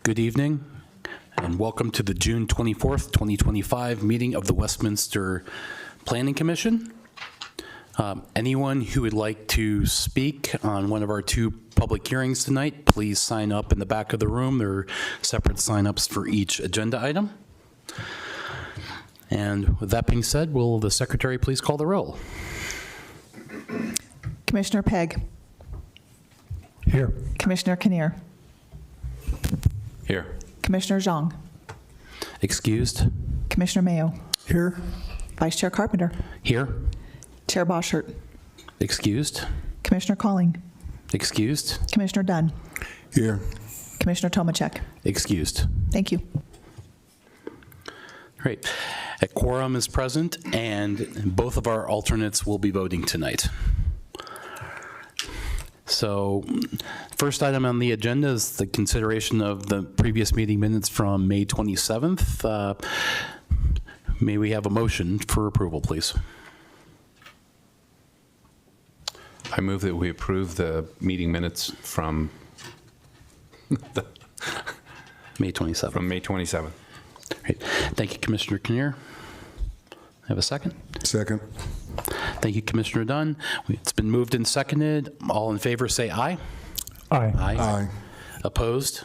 Good evening, and welcome to the June 24th, 2025 meeting of the Westminster Planning Commission. Anyone who would like to speak on one of our two public hearings tonight, please sign up in the back of the room. There are separate sign-ups for each agenda item. And with that being said, will the secretary please call the roll? Commissioner Pegg. Here. Commissioner Kinnear. Here. Commissioner Zhang. Excused? Commissioner Mayo. Here. Vice Chair Carpenter. Here. Chair Boschert. Excused? Commissioner Calling. Excused? Commissioner Dunn. Here. Commissioner Tomacek. Excused. Thank you. Great. A quorum is present, and both of our alternates will be voting tonight. So, first item on the agenda is the consideration of the previous meeting minutes from May 27th. May we have a motion for approval, please? I move that we approve the meeting minutes from May 27th. May 27th. Great. Thank you, Commissioner Kinnear. Have a second? Second. Thank you, Commissioner Dunn. It's been moved and seconded. All in favor say aye. Aye. Aye. Opposed?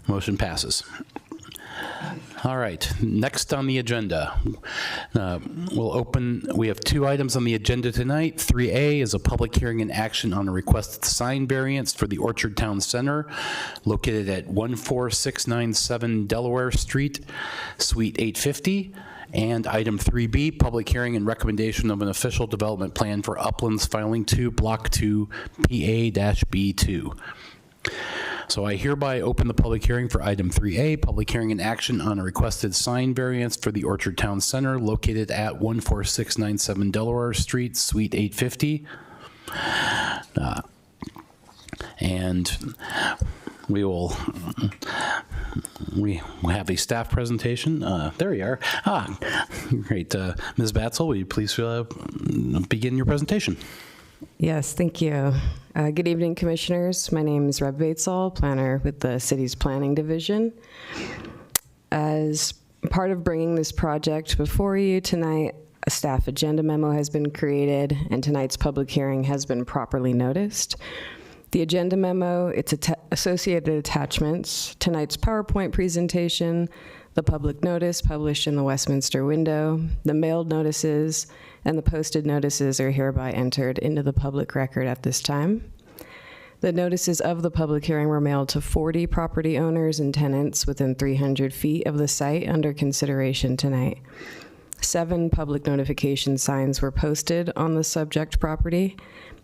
Motion passes. All right, next on the agenda, we have two items on the agenda tonight. 3A is a public hearing and action on a requested sign variance for the Orchard Town Center located at 14697 Delaware Street, Suite 850. And item 3B, public hearing and recommendation of an official development plan for Uplands Filing 2, Block 2, PA-B2. So I hereby open the public hearing for item 3A, public hearing and action on a requested sign variance for the Orchard Town Center located at 14697 Delaware Street, Suite 850. And we have a staff presentation. There you are. Great. Ms. Batzel, will you please begin your presentation? Yes, thank you. Good evening, commissioners. My name is Reb Batzel, planner with the city's planning division. As part of bringing this project before you tonight, a staff agenda memo has been created and tonight's public hearing has been properly noticed. The agenda memo, its associated attachments, tonight's PowerPoint presentation, the public notice published in the Westminster window, the mailed notices, and the posted notices are hereby entered into the public record at this time. The notices of the public hearing were mailed to 40 property owners and tenants within 300 feet of the site under consideration tonight. 7 public notification signs were posted on the subject property,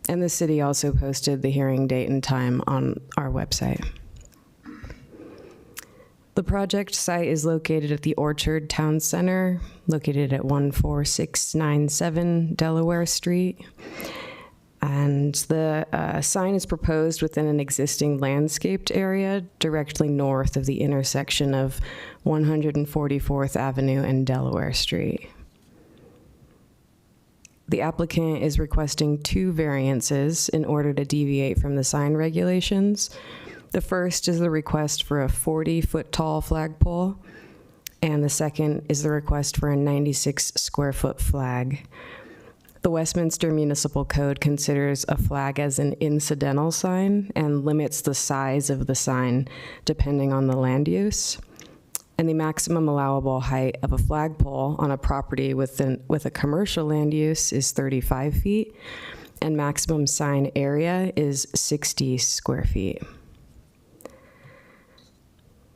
and the city also posted the hearing date and time on our website. The project site is located at the Orchard Town Center, located at 14697 Delaware Street. And the sign is proposed within an existing landscaped area directly north of the intersection of 144th Avenue and Delaware Street. The applicant is requesting 2 variances in order to deviate from the sign regulations. The first is the request for a 40-foot tall flagpole, and the second is the request for a 96-square-foot flag. The Westminster Municipal Code considers a flag as an incidental sign and limits the size of the sign depending on the land use. And the maximum allowable height of a flagpole on a property with a commercial land use is 35 feet, and maximum sign area is 60 square feet.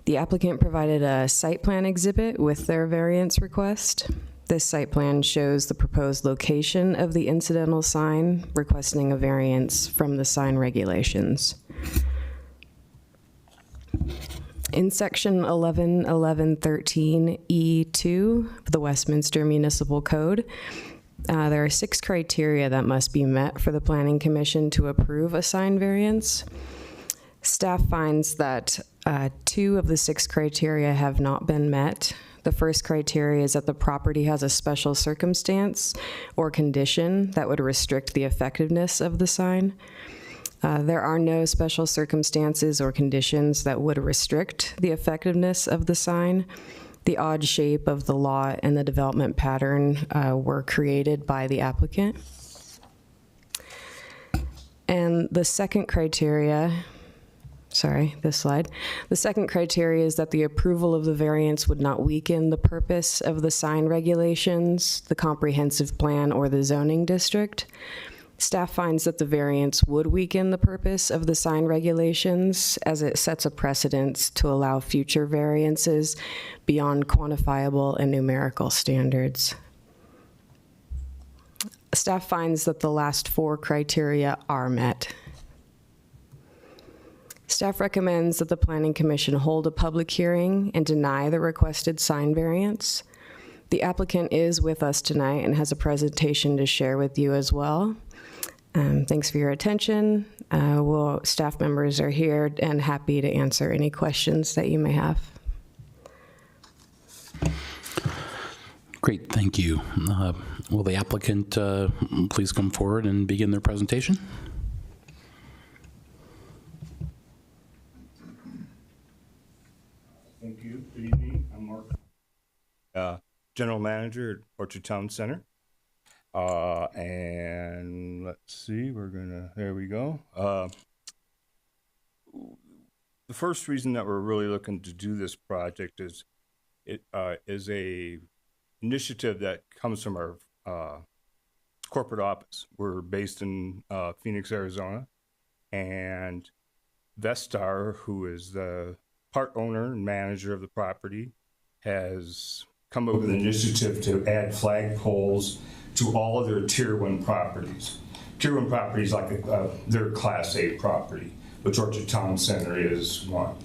The applicant provided a site plan exhibit with their variance request. This site plan shows the proposed location of the incidental sign, requesting a variance from the sign regulations. In section 11.11.13E2 of the Westminster Municipal Code, there are 6 criteria that must be met for the Planning Commission to approve a sign variance. Staff finds that 2 of the 6 criteria have not been met. The first criteria is that the property has a special circumstance or condition that would restrict the effectiveness of the sign. There are no special circumstances or conditions that would restrict the effectiveness of the sign. The odd shape of the lot and the development pattern were created by the applicant. And the second criteria, this slide. The second criteria is that the approval of the variance would not weaken the purpose of the sign regulations, the comprehensive plan, or the zoning district. Staff finds that the variance would weaken the purpose of the sign regulations as it sets a precedence to allow future variances beyond quantifiable and numerical standards. Staff finds that the last four criteria are met. Staff recommends that the Planning Commission hold a public hearing and deny the requested sign variance. The applicant is with us tonight and has a presentation to share with you as well. Thanks for your attention. Staff members are here and happy to answer any questions that you may have. Great, thank you. Will the applicant please come forward and begin their presentation? Thank you. Good evening. I'm Mark, General Manager at Orchard Town Center. And let's see, there we go. The first reason that we're really looking to do this project is it is a initiative that comes from our corporate office. We're based in Phoenix, Arizona, and Vestar, who is the part owner and manager of the property, has come up with an initiative to add flagpoles to all of their Tier 1 properties. Tier 1 properties like their Class A property, which Orchard Town Center is one.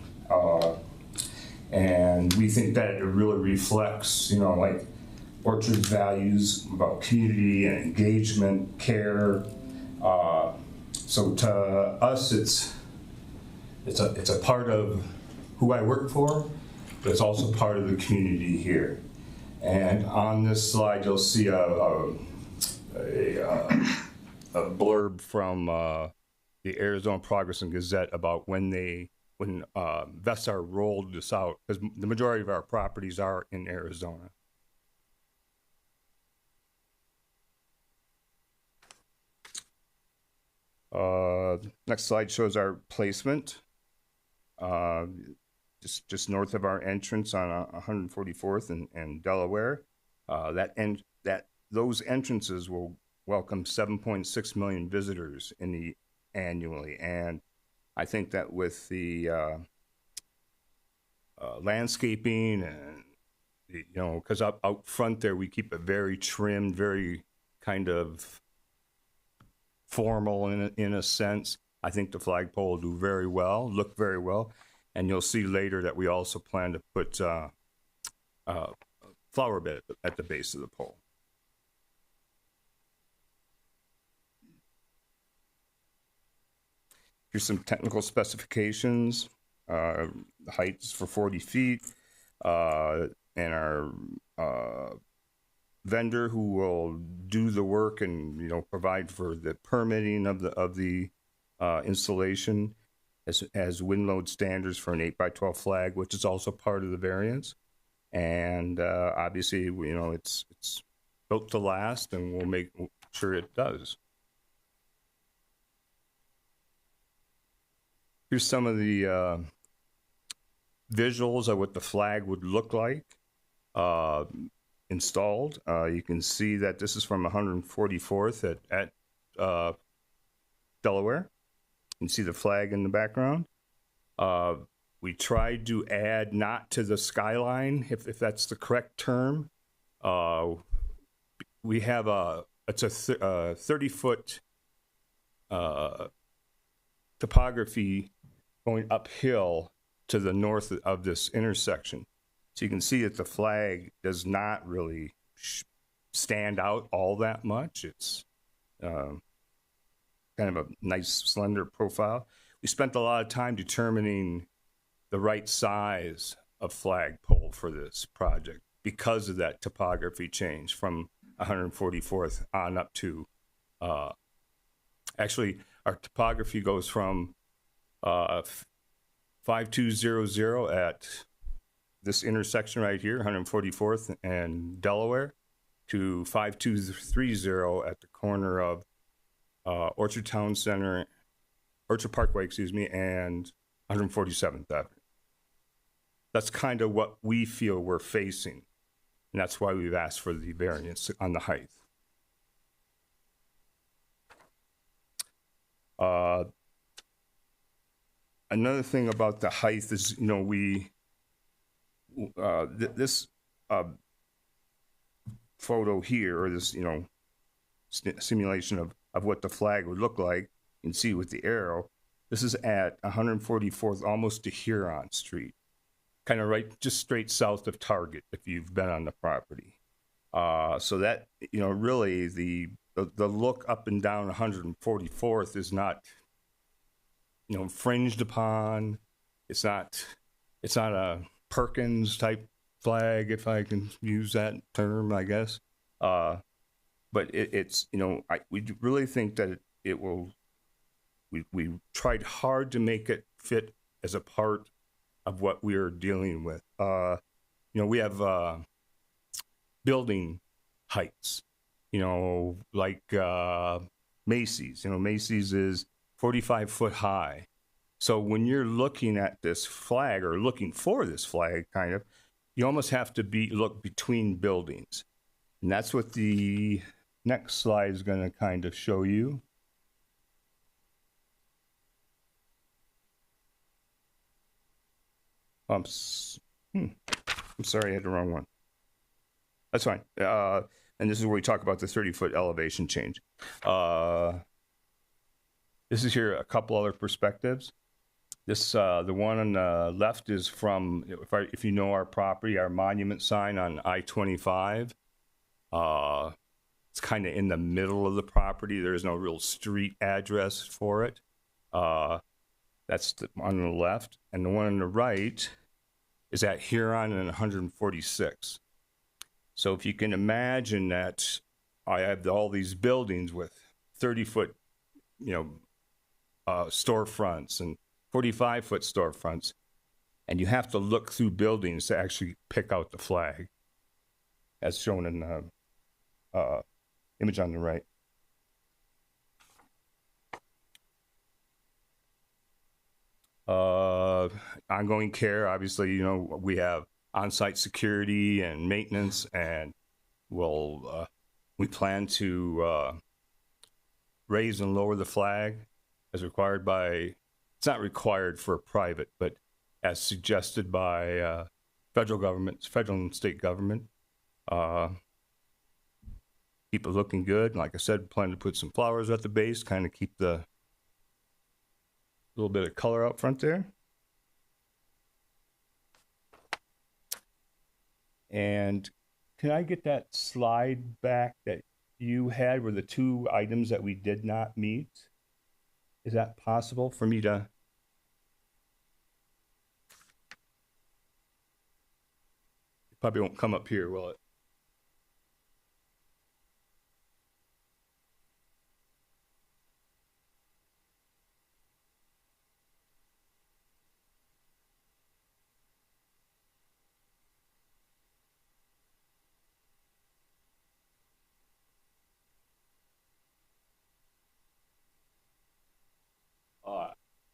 And we think that it really reflects, like Orchard's values about community and engagement, care. So to us, it's a part of who I work for, but it's also part of the community here. And on this slide, you'll see a blurb from the Arizona Progress and Gazette about when Vestar rolled this out, because the majority of our properties are in Arizona. Next slide shows our placement. Just north of our entrance on 144th and Delaware. Those entrances will welcome 7.6 million visitors annually, and I think that with the landscaping and because out front there we keep it very trimmed, very kind of formal in a sense. I think the flagpole will do very well, look very well. And you'll see later that we also plan to put a flower bed at the base of the pole. Here's some technical specifications. The height is for 40 feet. And our vendor who will do the work and provide for the permitting of the installation has wind load standards for an 8x12 flag, which is also part of the variance. And obviously, it's built to last, and we'll make sure it does. Here's some of the visuals of what the flag would look like installed. You can see that this is from 144th at Delaware. You can see the flag in the background. We tried to add not to the skyline, if that's the correct term. We have it's a 30-foot topography going uphill to the north of this intersection. So you can see that the flag does not really stand out all that much. It's kind of a nice slender profile. We spent a lot of time determining the right size of flagpole for this project because of that topography change from 144th on up to, actually our topography goes from 5200 at this intersection right here, 144th and Delaware, to 5230 at the corner of Orchard Parkway, and 147th Avenue. That's kind of what we feel we're facing, and that's why we've asked for the variance on the height. Another thing about the height is, this photo here, or this, simulation of what the flag would look like, you can see with the arrow, this is at 144th, almost to Huron Street, kind of right, just straight south of Target, if you've been on the property. So that, really the look up and down 144th is not, infringed upon. It's not a Perkins type flag, if I can use that term, I guess. But it's, we really think that it will, we tried hard to make it fit as a part of what we are dealing with. We have building heights, like Macy's. Macy's is 45 foot high. So when you're looking at this flag, or looking for this flag, kind of, you almost have to look between buildings. And that's what the next slide is going to kind of show you. I'm sorry, I had the wrong one. That's fine. And this is where we talk about the 30-foot elevation change. This is here a couple other perspectives. This, the one on the left is from, if you know our property, our monument sign on I-25. It's kind of in the middle of the property. There is no real street address for it. That's the one on the left. And the one on the right is at Huron and 146. So if you can imagine that I have all these buildings with 30-foot, storefronts and 45-foot storefronts, and you have to look through buildings to actually pick out the flag, as shown in the image on the right. Ongoing care, obviously, we have on-site security and maintenance, and we plan to raise and lower the flag as required by, it's not required for a private, but as suggested by federal and state government. Keep it looking good. Like I said, plan to put some flowers at the base, kind of keep the little bit of color out front there. And can I get that slide back that you had, were the two items that we did not meet? Is that possible for me to? It probably won't come up here, will it?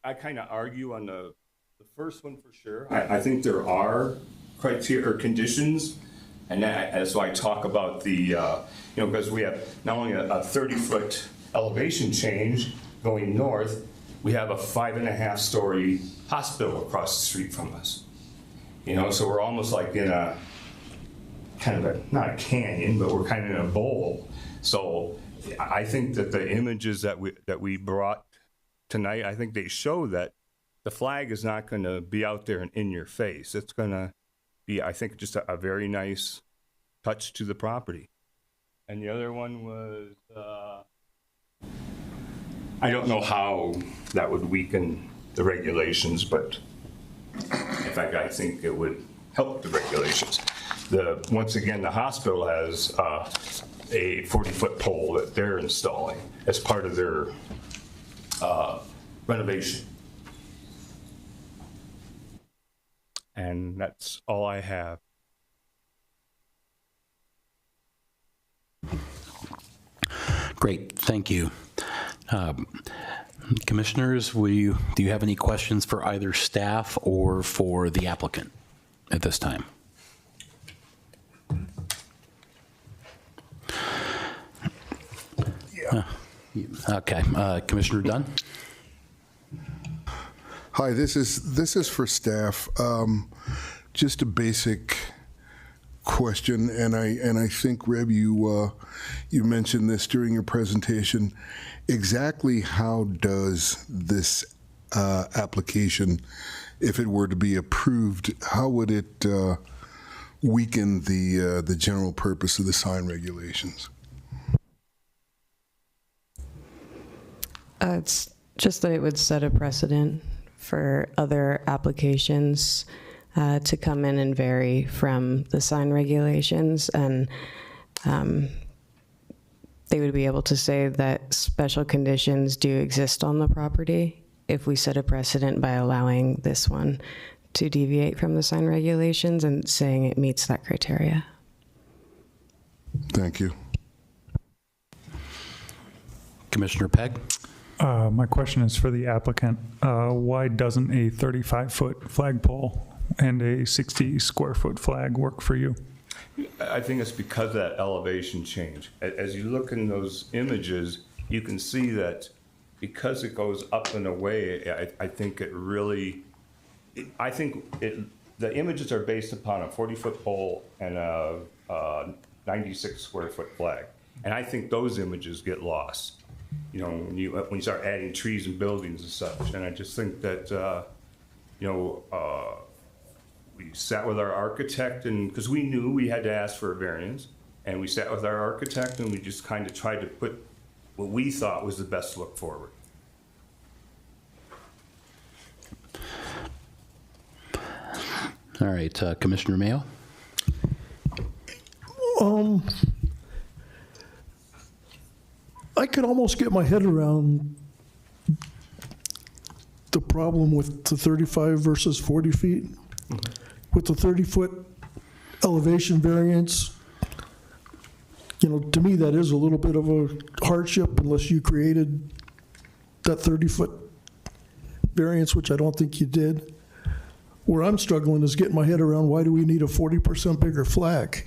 I kind of argue on the first one for sure. I think there are criteria or conditions, and that's why I talk about the, because we have not only a 30-foot elevation change going north, we have a 5.5-story hospital across the street from us. So we're almost like in a kind of not a canyon, but we're kind of in a bowl. So I think that the images that we brought tonight, I think they show that the flag is not going to be out there and in your face. It's going to be, I think, just a very nice touch to the property. And the other one was, I don't know how that would weaken the regulations, but in fact, I think it would help the regulations. Once again, the hospital has a 40-foot pole that they're installing as part of their renovation. And that's all I have. Great, thank you. Commissioners, do you have any questions for either staff or for the applicant at this time? Okay, Commissioner Dunn? Hi, this is for staff. Just a basic question, and I think, Reb, you mentioned this during your presentation. Exactly how does this application, if it were to be approved, how would it weaken the general purpose of the sign regulations? It's just that it would set a precedent for other applications to come in and vary from the sign regulations, and they would be able to say that special conditions do exist on the property if we set a precedent by allowing this one to deviate from the sign regulations and saying it meets that criteria. Thank you. Commissioner Pegg? My question is for the applicant. Why doesn't a 35-foot flagpole and a 60-square-foot flag work for you? I think it's because of that elevation change. As you look in those images, you can see that because it goes up and away, I think it really, the images are based upon a 40-foot pole and a 96-square-foot flag. And I think those images get lost, you know, when you start adding trees and buildings and such. And I just think that, we sat with our architect, and because we knew we had to ask for a variance, and we sat with our architect and we just kind of tried to put what we thought was the best look forward. All right, Commissioner Mayo? I could almost get my head around the problem with the 35 versus 40 feet. With the 30-foot elevation variance, you know, to me, that is a little bit of a hardship unless you created that 30-foot variance, which I don't think you did. Where I'm struggling is getting my head around, why do we need a 40% bigger flag?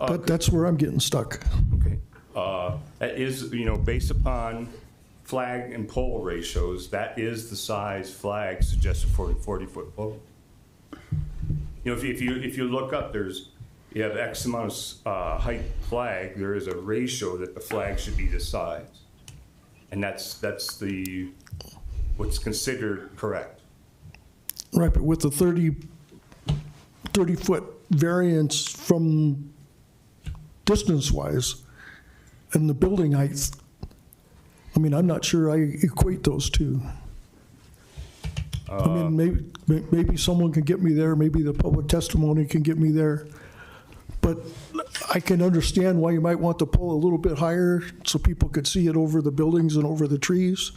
That's where I'm getting stuck. Okay. That is, you know, based upon flag and pole ratios, that is the size flag suggested for a 40-foot pole. You know, if you look up, you have X amount of height flag, there is a ratio that the flag should be this size. And that's what's considered correct. Right, but with the 30-foot variance from distance-wise and the building height, I mean, I'm not sure I equate those two. I mean, maybe someone can get me there, maybe the public testimony can get me there, but I can understand why you might want to pull a little bit higher so people could see it over the buildings and over the trees.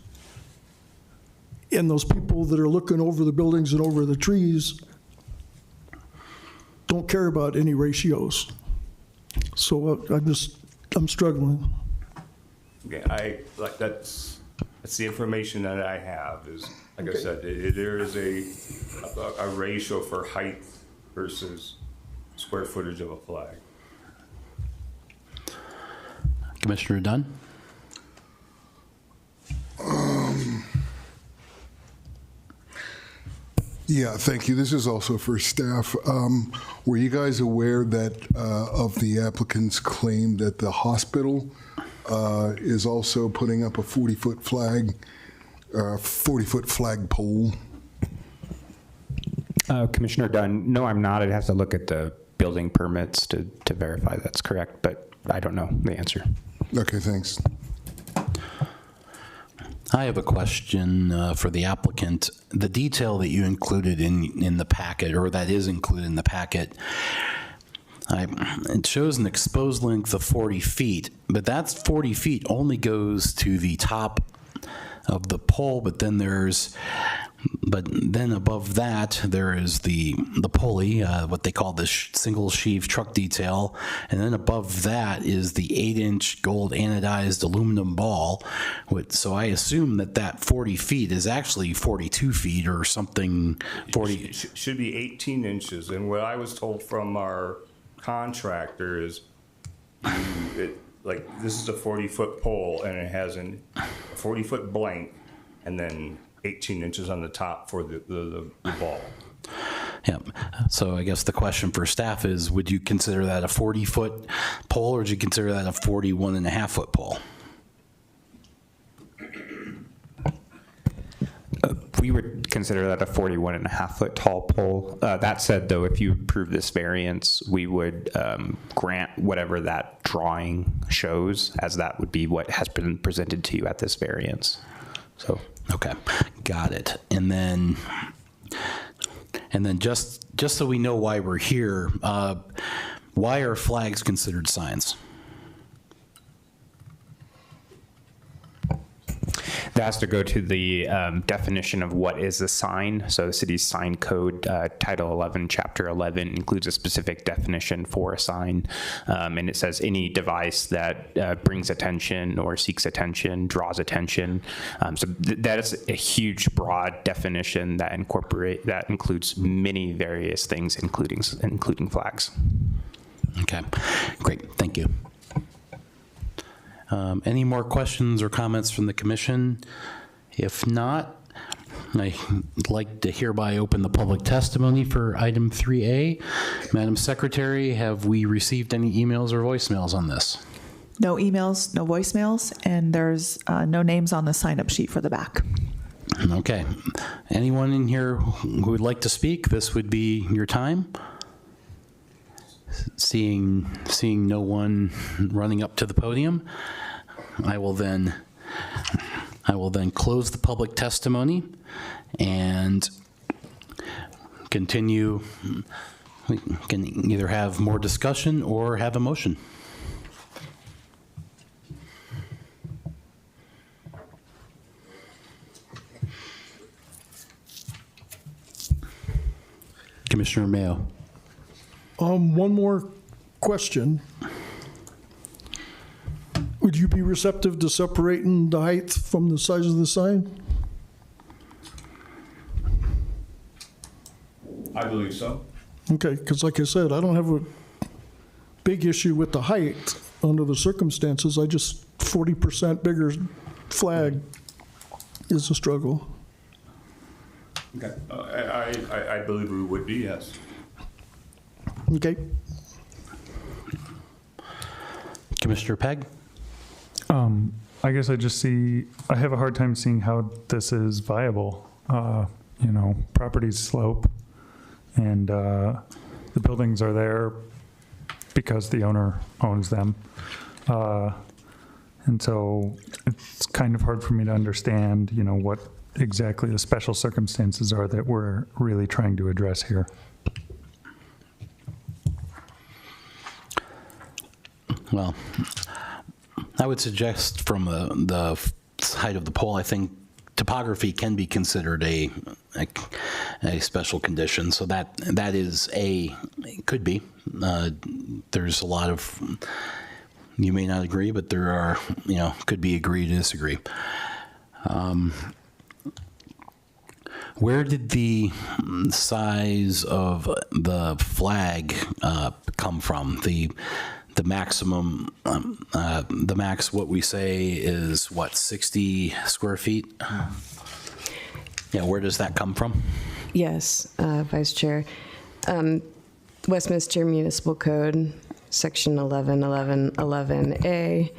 And those people that are looking over the buildings and over the trees don't care about any ratios. So I'm struggling. Okay, that's the information that I have is, like I said, there is a ratio for height versus square footage of a flag. Commissioner Dunn? Yeah, thank you. This is also for staff. Were you guys aware that of the applicant's claim that the hospital is also putting up a 40-foot flag, 40-foot flag pole? Commissioner Dunn, no, I'm not. I'd have to look at the building permits to verify that's correct, but I don't know the answer. Okay, thanks. I have a question for the applicant. The detail that you included in the packet, or that is included in the packet, It shows an exposed length of 40 feet, but that's 40 feet only goes to the top of the pole, but then above that, there is the pulley, what they call the single sheave truck detail, and then above that is the 8-inch gold anodized aluminum ball. So I assume that 40 feet is actually 42 feet or something. 40 It should be 18 inches, and what I was told from our contractor is, this is a 40-foot pole, and it has a 40-foot blank, and then 18 inches on the top for the ball. Yeah. So I guess the question for staff is, would you consider that a 40-foot pole, or would you consider that a 41.5-foot pole? We would consider that a 41.5-foot tall pole. That said, though, if you approve this variance, we would grant whatever that drawing shows, as that would be what has been presented to you at this variance. So, okay, got it. And then just so we know why we're here, why are flags considered signs? that has to go to the definition of what is a sign. So the city's sign code, Title 11, Chapter 11, includes a specific definition for a sign. And it says any device that brings attention or seeks attention, draws attention. So that is a huge, broad definition that includes many various things, including flags. Okay, great, thank you. Any more questions or comments from the commission? If not, I'd like to hereby open the public testimony for item 3A. Madam Secretary, have we received any emails or voicemails on this? No emails, no voicemails, and there's no names on the sign-up sheet for the back. Okay. Anyone in here who would like to speak, this would be your time. Seeing no one running up to the podium, I will then close the public testimony and continue. We can either have more discussion or have a motion. Commissioner Mayo. One more question. Would you be receptive to separating the height from the size of the sign? I believe so. Okay, because like I said, I don't have a big issue with the height under the circumstances. I just, 40% bigger flag is a struggle. Okay. I believe we would be, yes. Okay. Commissioner Pegg? I guess I have a hard time seeing how this is viable. Properties slope, and the buildings are there because the owner owns them. And so it's kind of hard for me to understand, what exactly the special circumstances are that we're really trying to address here. Well, I would suggest from the height of the pole, I think topography can be considered a special condition. So that is it could be. There's a lot of, you may not agree, but there are, could be agree to disagree. Where did the size of the flag come from? The maximum, the max, what we say is what, 60 square feet? Yeah, where does that come from? Yes, Vice Chair. Westminster Municipal Code, Section 111111A,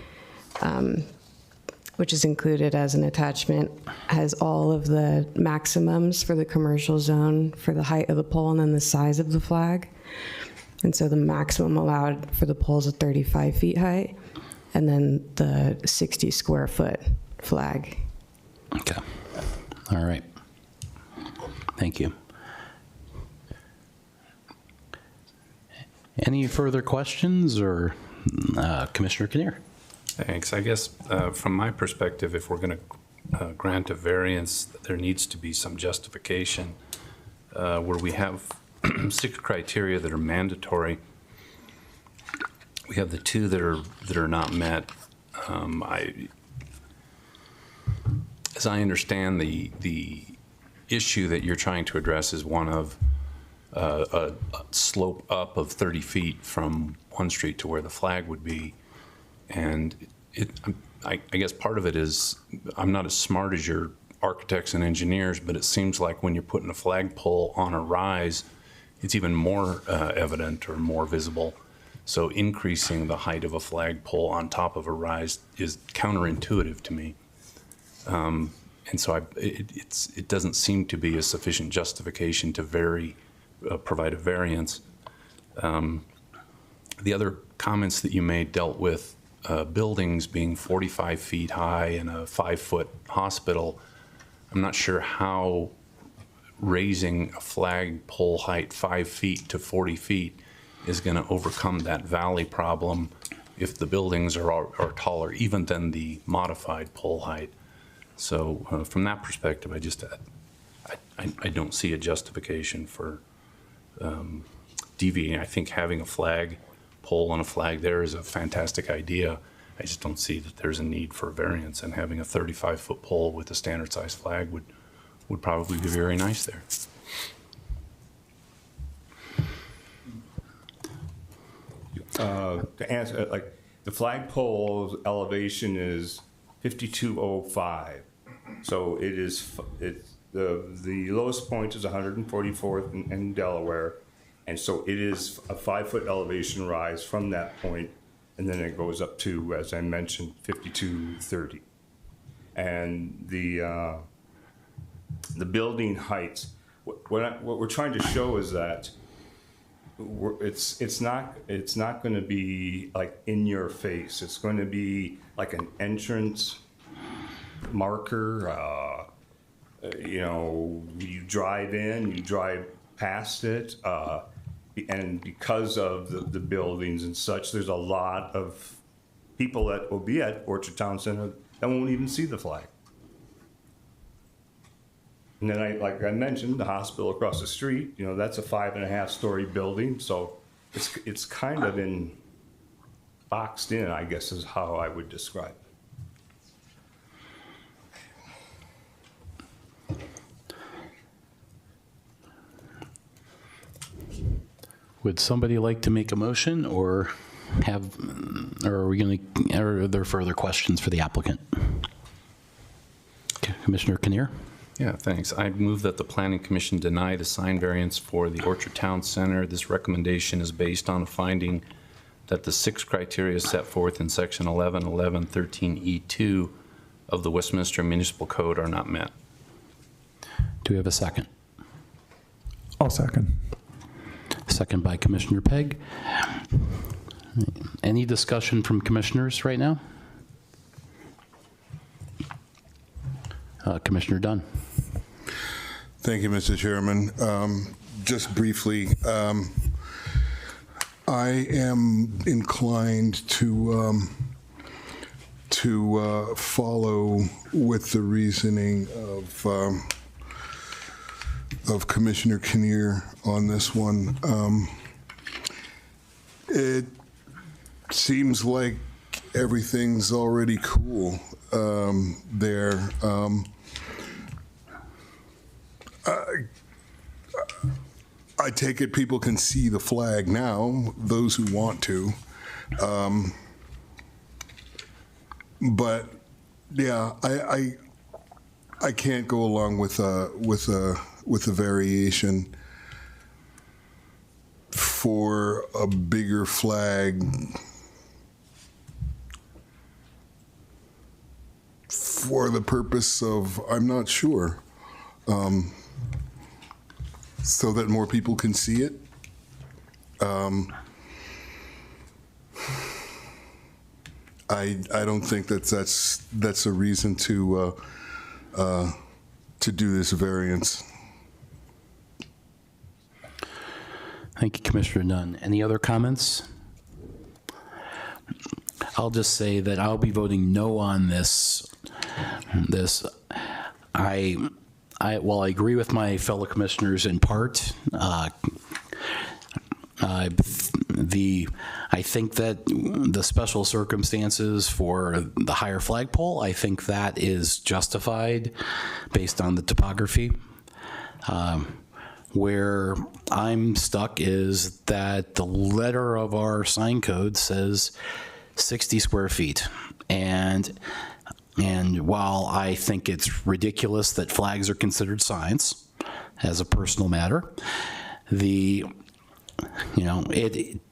which is included as an attachment, has all of the maximums for the commercial zone for the height of the pole and then the size of the flag. And so the maximum allowed for the pole is a 35 feet height, and then the 60 square foot flag. Okay. All right. Thank you. Any further questions, or Commissioner Kinnear? Thanks. I guess from my perspective, if we're going to grant a variance, there needs to be some justification where we have 6 criteria that are mandatory. We have the 2 that are not met. As I understand, the issue that you're trying to address is one of a slope up of 30 feet from one street to where the flag would be. And I guess part of it is, I'm not as smart as your architects and engineers, but it seems like when you're putting a flagpole on a rise, it's even more evident or more visible. So increasing the height of a flagpole on top of a rise is counterintuitive to me. And so it doesn't seem to be a sufficient justification to provide a variance. The other comments that you made dealt with buildings being 45 feet high and a 5-foot hospital. I'm not sure how raising a flagpole height 5 feet to 40 feet is going to overcome that valley problem if the buildings are taller even than the modified pole height. So from that perspective, I don't see a justification for deviating. I think having a flag pole and a flag there is a fantastic idea. I just don't see that there's a need for a variance, and having a 35-foot pole with a standard size flag would probably be very nice there. To answer, like, the flagpole's elevation is 5205. So the lowest point is 144th in Delaware. And so it is a 5-foot elevation rise from that point, and then it goes up to, as I mentioned, 5230. And the building heights, what we're trying to show is that it's not going to be like in your face. It's going to be like an entrance marker. You drive in, you drive past it. And because of the buildings and such, there's a lot of people that will be at Orchard Town Center that won't even see the flag. And then, like I mentioned, the hospital across the street, that's a 5.5-story building. So it's kind of boxed in, I guess, is how I would describe it. Would somebody like to make a motion, or are there further questions for the applicant? Okay, Commissioner Kinnear? Yeah, thanks. I move that the Planning Commission deny the sign variance for the Orchard Town Center. This recommendation is based on a finding that the 6 criteria set forth in Section 11.11.13E2 of the Westminster Municipal Code are not met. Do we have a second? I'll second. Second by Commissioner Pegg. Any discussion from commissioners right now? Commissioner Dunn. Thank you, Mr. Chairman. Just briefly, I am inclined to follow with the reasoning of Commissioner Kinnear on this one. It seems like everything's already cool there. I take it people can see the flag now, those who want to. But yeah, I can't go along with a variation for a bigger flag for the purpose of, I'm not sure, so that more people can see it. I don't think that's a reason to do this variance. Thank you, Commissioner Dunn. Any other comments? I'll just say that I'll be voting no on this. While I agree with my fellow commissioners in part, I think that the special circumstances for the higher flagpole, I think that is justified based on the topography. Where I'm stuck is that the letter of our sign code says 60 square feet. And while I think it's ridiculous that flags are considered signs as a personal matter, it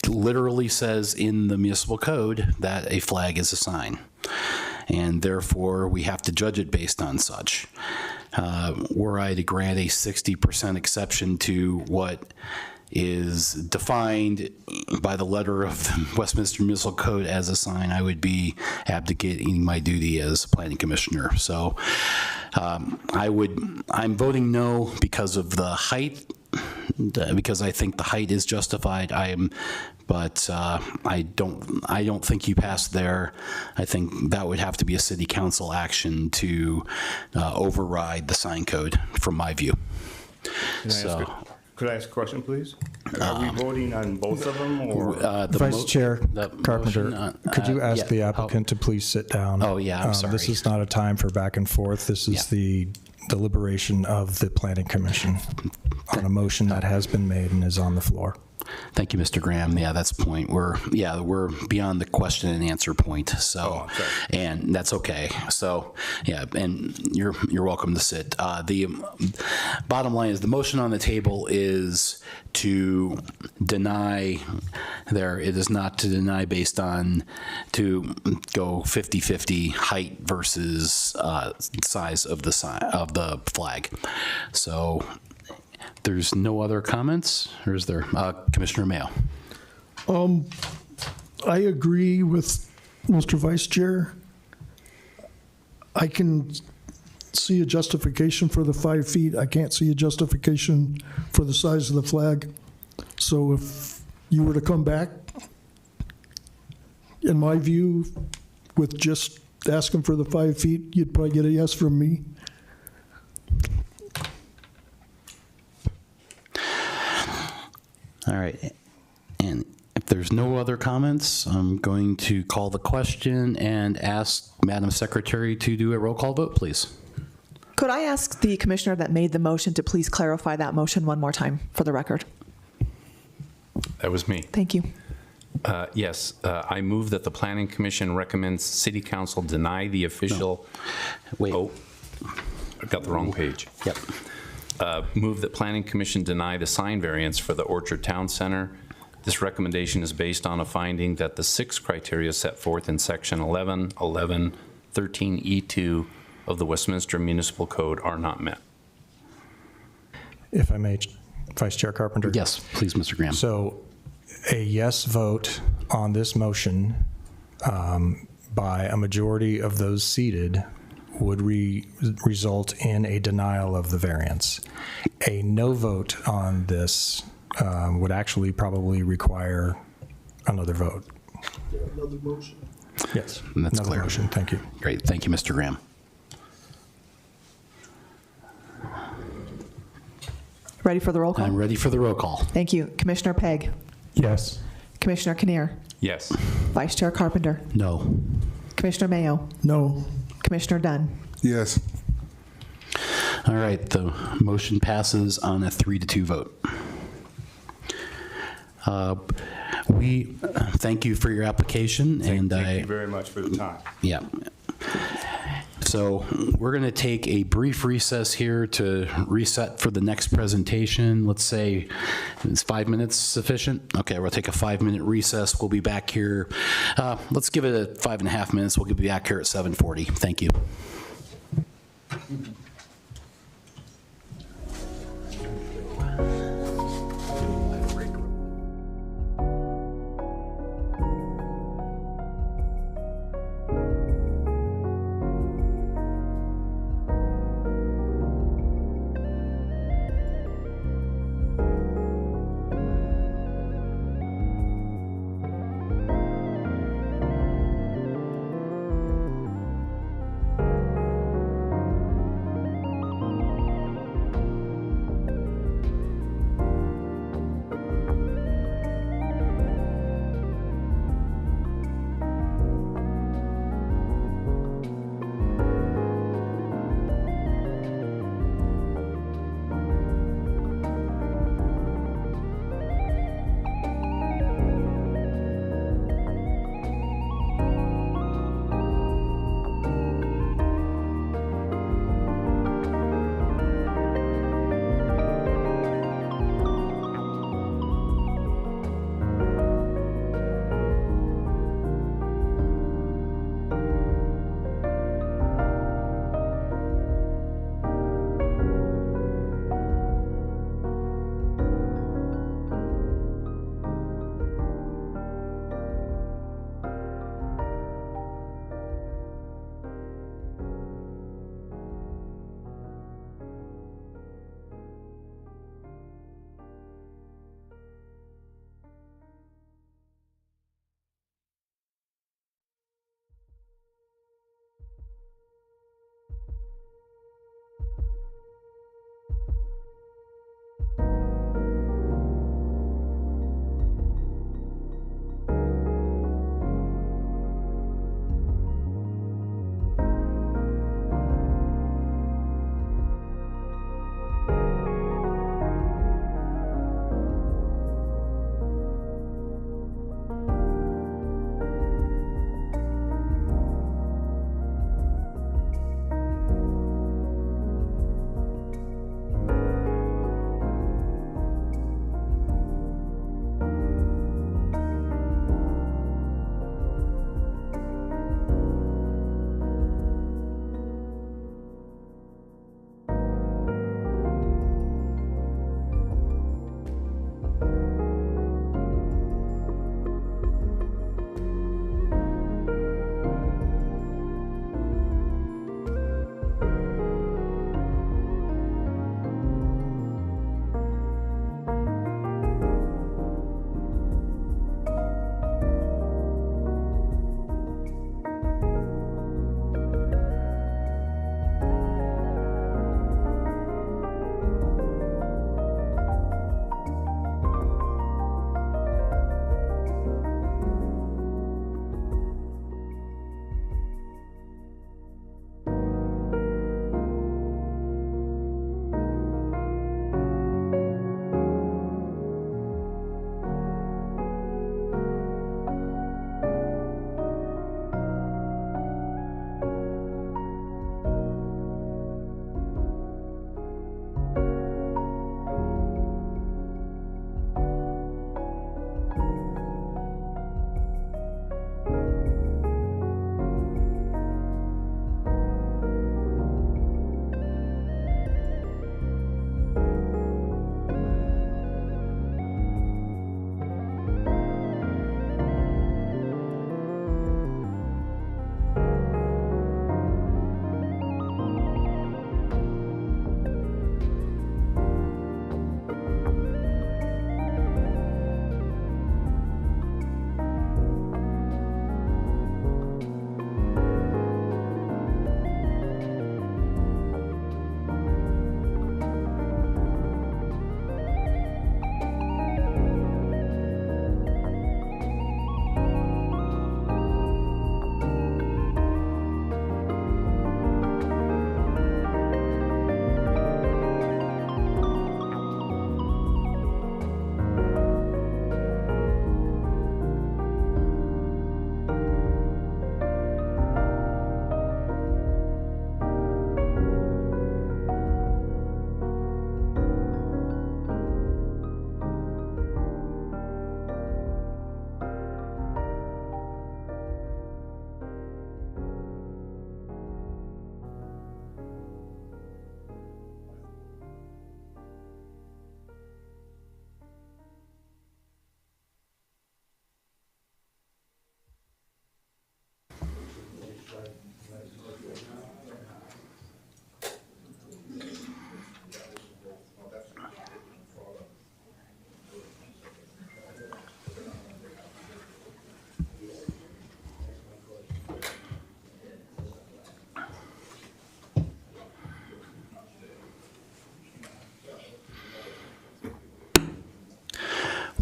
literally says in the municipal code that a flag is a sign. And therefore, we have to judge it based on such. Were I to grant a 60% exception to what is defined by the letter of the Westminster Municipal Code as a sign, I would be abdicating my duty as a planning commissioner. So I'm voting no because of the height, because I think the height is justified. But I don't think you pass there. I think that would have to be a city council action to override the sign code, from my view. Could I ask a question, please? Are we voting on both of them, or? Vice Chair Carpenter, could you ask the yeah, applicant to please sit down? Oh, yeah, I'm sorry. This is not a time for back and forth. This is the deliberation of the Planning Commission on a motion that has been made and is on the floor. Thank you, Mr. Graham. Yeah, that's the point. We're beyond the question and answer point. So, and that's okay. So, yeah, and you're welcome to sit. The bottom line is the motion on the table is to deny there. It is not to deny based on to go 50-50 height versus size of the flag. So. There's no other comments, or is there? Commissioner Mayo. I agree with Mr. Vice Chair. I can see a justification for the 5 feet. I can't see a justification for the size of the flag. So if you were to come back, in my view, with just asking for the 5 feet, you'd probably get a yes from me. All right, and if there's no other comments, I'm going to call the question and ask Madam Secretary to do a roll call vote, please. Could I ask the commissioner that made the motion to please clarify that motion one more time for the record? That was me. Thank you. Yes, I move that the Planning Commission recommends City Council deny the official. Wait. Oh, I got the wrong page. Yep. Move that Planning Commission deny the sign variance for the Orchard Town Center. This recommendation is based on a finding that the 6 criteria set forth in Section 11.11.13E2 of the Westminster Municipal Code are not met. If I may, Vice Chair Carpenter? Yes, please, Mr. Graham. So a yes vote on this motion by a majority of those seated would result in a denial of the variance. A no vote on this would actually probably require another vote. Another motion. Yes, That's another clear. motion. Thank you. Great. Thank you, Mr. Graham. Ready for the roll call? I'm ready for the roll call. Thank you. Commissioner Pegg. Yes. Commissioner Kinnear. Yes. Vice Chair Carpenter. No. Commissioner Mayo. No. Commissioner Dunn. Yes. All right, the motion passes on a 3-2 vote. We thank you for your application, and Thank you very much for the time. yeah. So we're going to take a brief recess here to reset for the next presentation. Let's say, is 5 minutes sufficient? Okay, we'll take a 5-minute recess. We'll be back here. Let's give it a 5.5 minutes. We'll be back here at 7:40. Thank you.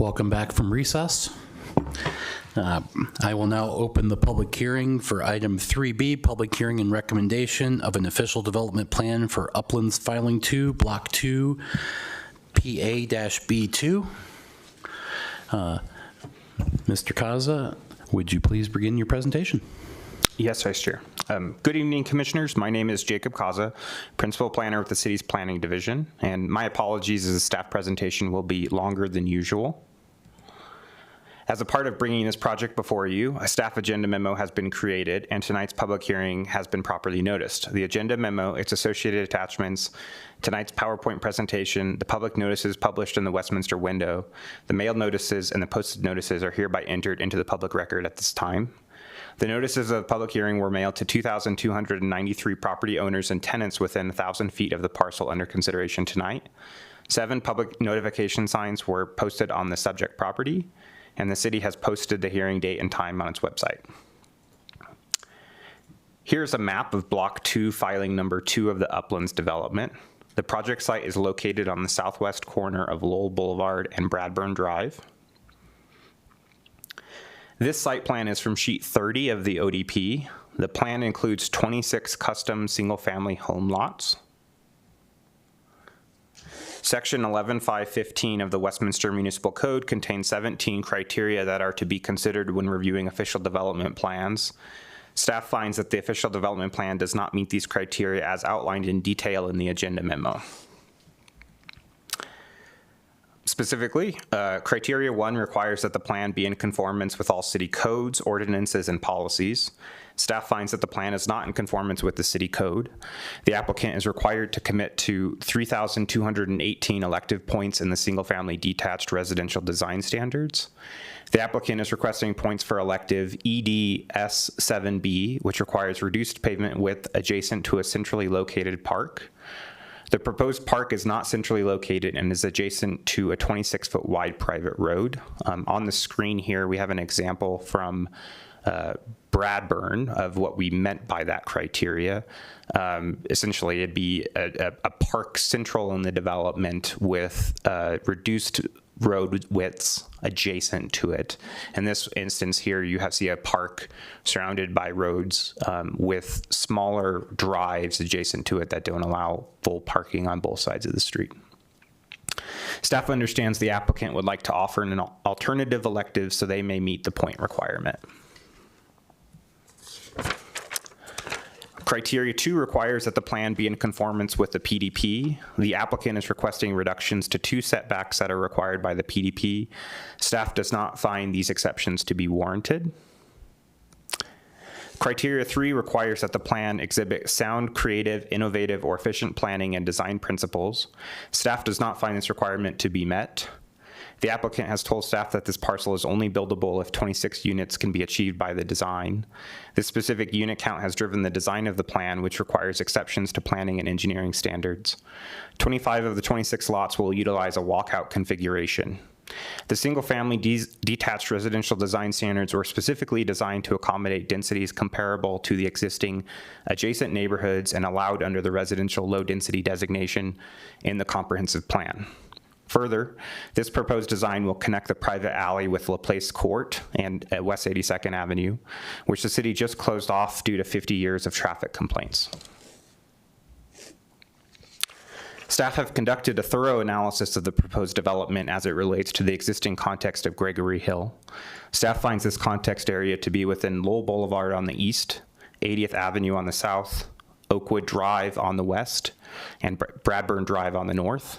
Welcome back from recess. I will now open the public hearing for item 3B, public hearing and recommendation of an official development plan for Uplands Filing 2, Block 2, PA-B2. Mr. Kaza, would you please begin your presentation? Yes, Vice Chair. Good evening, Commissioners. My name is Jacob Kaza, Principal Planner with the City's Planning Division, and my apologies as the staff presentation will be longer than usual. As a part of bringing this project before you, a staff agenda memo has been created, and tonight's public hearing has been properly noticed. The agenda memo, its associated attachments, tonight's PowerPoint presentation, the public notices published in the Westminster window, the mailed notices, and the posted notices are hereby entered into the public record at this time. The notices of the public hearing were mailed to 2,293 property owners and tenants within 1,000 feet of the parcel under consideration tonight. 7 public notification signs were posted on the subject property, and the city has posted the hearing date and time on its website. Here's a map of Block 2, filing number 2 of the Uplands development. The project site is located on the southwest corner of Lowell Boulevard and Bradburn Drive. This site plan is from sheet 30 of the ODP. The plan includes 26 custom single-family home lots. Section 11.515 of the Westminster Municipal Code contains 17 criteria that are to be considered when reviewing official development plans. Staff finds that the official development plan does not meet these criteria as outlined in detail in the agenda memo. Specifically, criteria 1 requires that the plan be in conformance with all city codes, ordinances, and policies. Staff finds that the plan is not in conformance with the city code. The applicant is required to commit to 3,218 elective points in the single-family detached residential design standards. The applicant is requesting points for elective ED-S7B, which requires reduced pavement width adjacent to a centrally located park. The proposed park is not centrally located and is adjacent to a 26-foot wide private road. On the screen here, we have an example from Bradburn of what we meant by that criteria. Essentially, it'd be a park central in the development with reduced road widths adjacent to it. In this instance here, you see a park surrounded by roads with smaller drives adjacent to it that don't allow full parking on both sides of the street. Staff understands the applicant would like to offer an alternative elective so they may meet the point requirement. Criteria 2 requires that the plan be in conformance with the PDP. The applicant is requesting reductions to 2 setbacks that are required by the PDP. Staff does not find these exceptions to be warranted. Criteria 3 requires that the plan exhibit sound, creative, innovative, or efficient planning and design principles. Staff does not find this requirement to be met. The applicant has told staff that this parcel is only buildable if 26 units can be achieved by the design. This specific unit count has driven the design of the plan, which requires exceptions to planning and engineering standards. 25 of the 26 lots will utilize a walkout configuration. The single-family detached residential design standards were specifically designed to accommodate densities comparable to the existing adjacent neighborhoods and allowed under the residential low-density designation in the comprehensive plan. Further, this proposed design will connect the private alley with LaPlace Court and West 82nd Avenue, which the city just closed off due to 50 years of traffic complaints. Staff have conducted a thorough analysis of the proposed development as it relates to the existing context of Gregory Hill. Staff finds this context area to be within Lowell Boulevard on the east, 80th Avenue on the south, Oakwood Drive on the west, and Bradburn Drive on the north.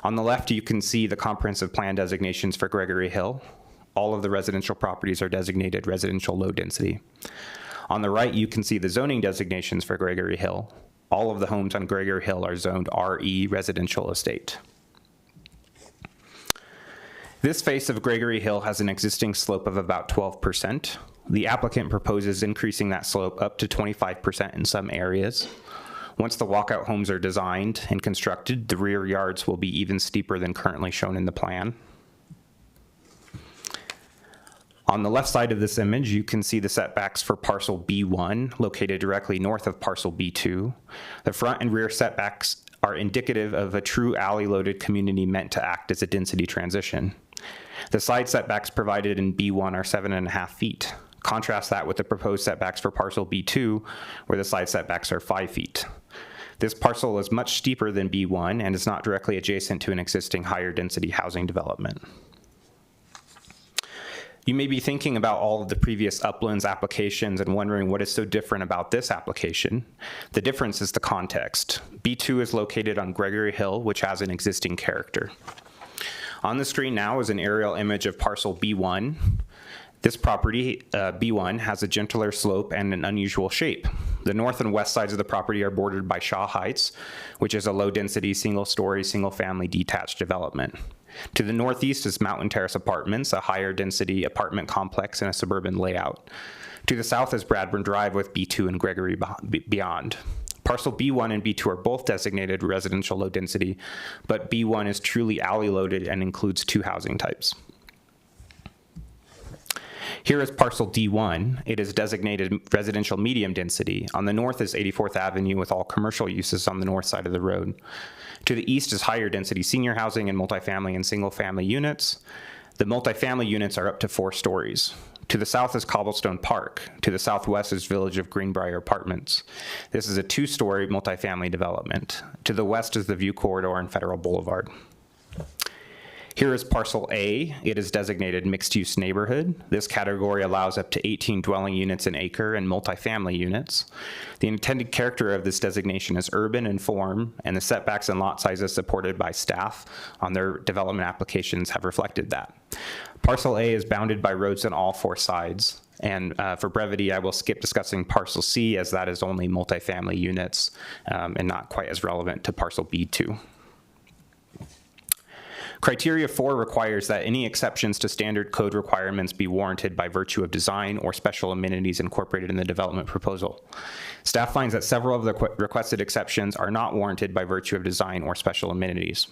On the left, you can see the comprehensive plan designations for Gregory Hill. All of the residential properties are designated residential low density. On the right, you can see the zoning designations for Gregory Hill. All of the homes on Gregory Hill are zoned RE residential estate. This face of Gregory Hill has an existing slope of about 12%. The applicant proposes increasing that slope up to 25% in some areas. Once the walkout homes are designed and constructed, the rear yards will be even steeper than currently shown in the plan. On the left side of this image, you can see the setbacks for parcel B1, located directly north of parcel B2. The front and rear setbacks are indicative of a true alley-loaded community meant to act as a density transition. The side setbacks provided in B1 are 7.5 feet. Contrast that with the proposed setbacks for parcel B2, where the side setbacks are 5 feet. This parcel is much steeper than B1 and is not directly adjacent to an existing higher density housing development. You may be thinking about all of the previous uplands applications and wondering what is so different about this application. The difference is the context. B2 is located on Gregory Hill, which has an existing character. On the screen now is an aerial image of parcel B1. This property, B1, has a gentler slope and an unusual shape. The north and west sides of the property are bordered by Shaw Heights, which is a low-density, single-story, single-family detached development. To the northeast is Mountain Terrace Apartments, a higher-density apartment complex in a suburban layout. To the south is Bradburn Drive with B2 and Gregory beyond. Parcel B1 and B2 are both designated residential low density, but B1 is truly alley loaded and includes 2 housing types. Here is parcel D1. It is designated residential medium density. On the north is 84th Avenue with all commercial uses on the north side of the road. To the east is higher density senior housing and multifamily and single family units. The multifamily units are up to 4 stories. To the south is Cobblestone Park. To the southwest is Village of Greenbrier Apartments. This is a 2-story multifamily development. To the west is the View Corridor and Federal Boulevard. Here is parcel A. It is designated mixed-use neighborhood. This category allows up to 18 dwelling units an acre and multifamily units. The intended character of this designation is urban in form, and the setbacks and lot sizes supported by staff on their development applications have reflected that. Parcel A is bounded by roads on all 4 sides. And for brevity, I will skip discussing parcel C, as that is only multifamily units and not quite as relevant to parcel B2. Criteria 4 requires that any exceptions to standard code requirements be warranted by virtue of design or special amenities incorporated in the development proposal. Staff finds that several of the requested exceptions are not warranted by virtue of design or special amenities.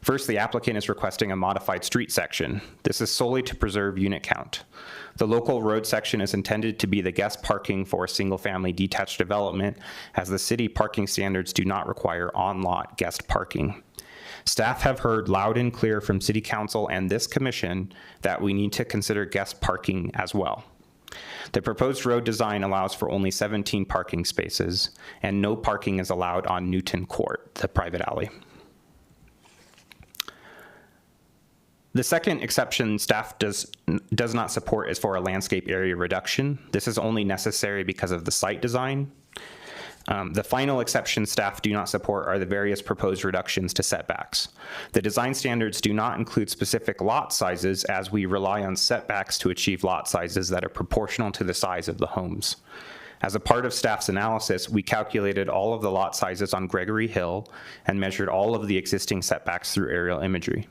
First, the applicant is requesting a modified street section. This is solely to preserve unit count. The local road section is intended to be the guest parking for a single-family detached development, as the city parking standards do not require on-lot guest parking. Staff have heard loud and clear from City Council and this commission that we need to consider guest parking as well. The proposed road design allows for only 17 parking spaces, and no parking is allowed on Newton Court, the private alley. The second exception staff does not support is for a landscape area reduction. This is only necessary because of the site design. The final exception staff do not support are the various proposed reductions to setbacks. The design standards do not include specific lot sizes, as we rely on setbacks to achieve lot sizes that are proportional to the size of the homes. As a part of staff's analysis, we calculated all of the lot sizes on Gregory Hill and measured all of the existing setbacks through aerial imagery.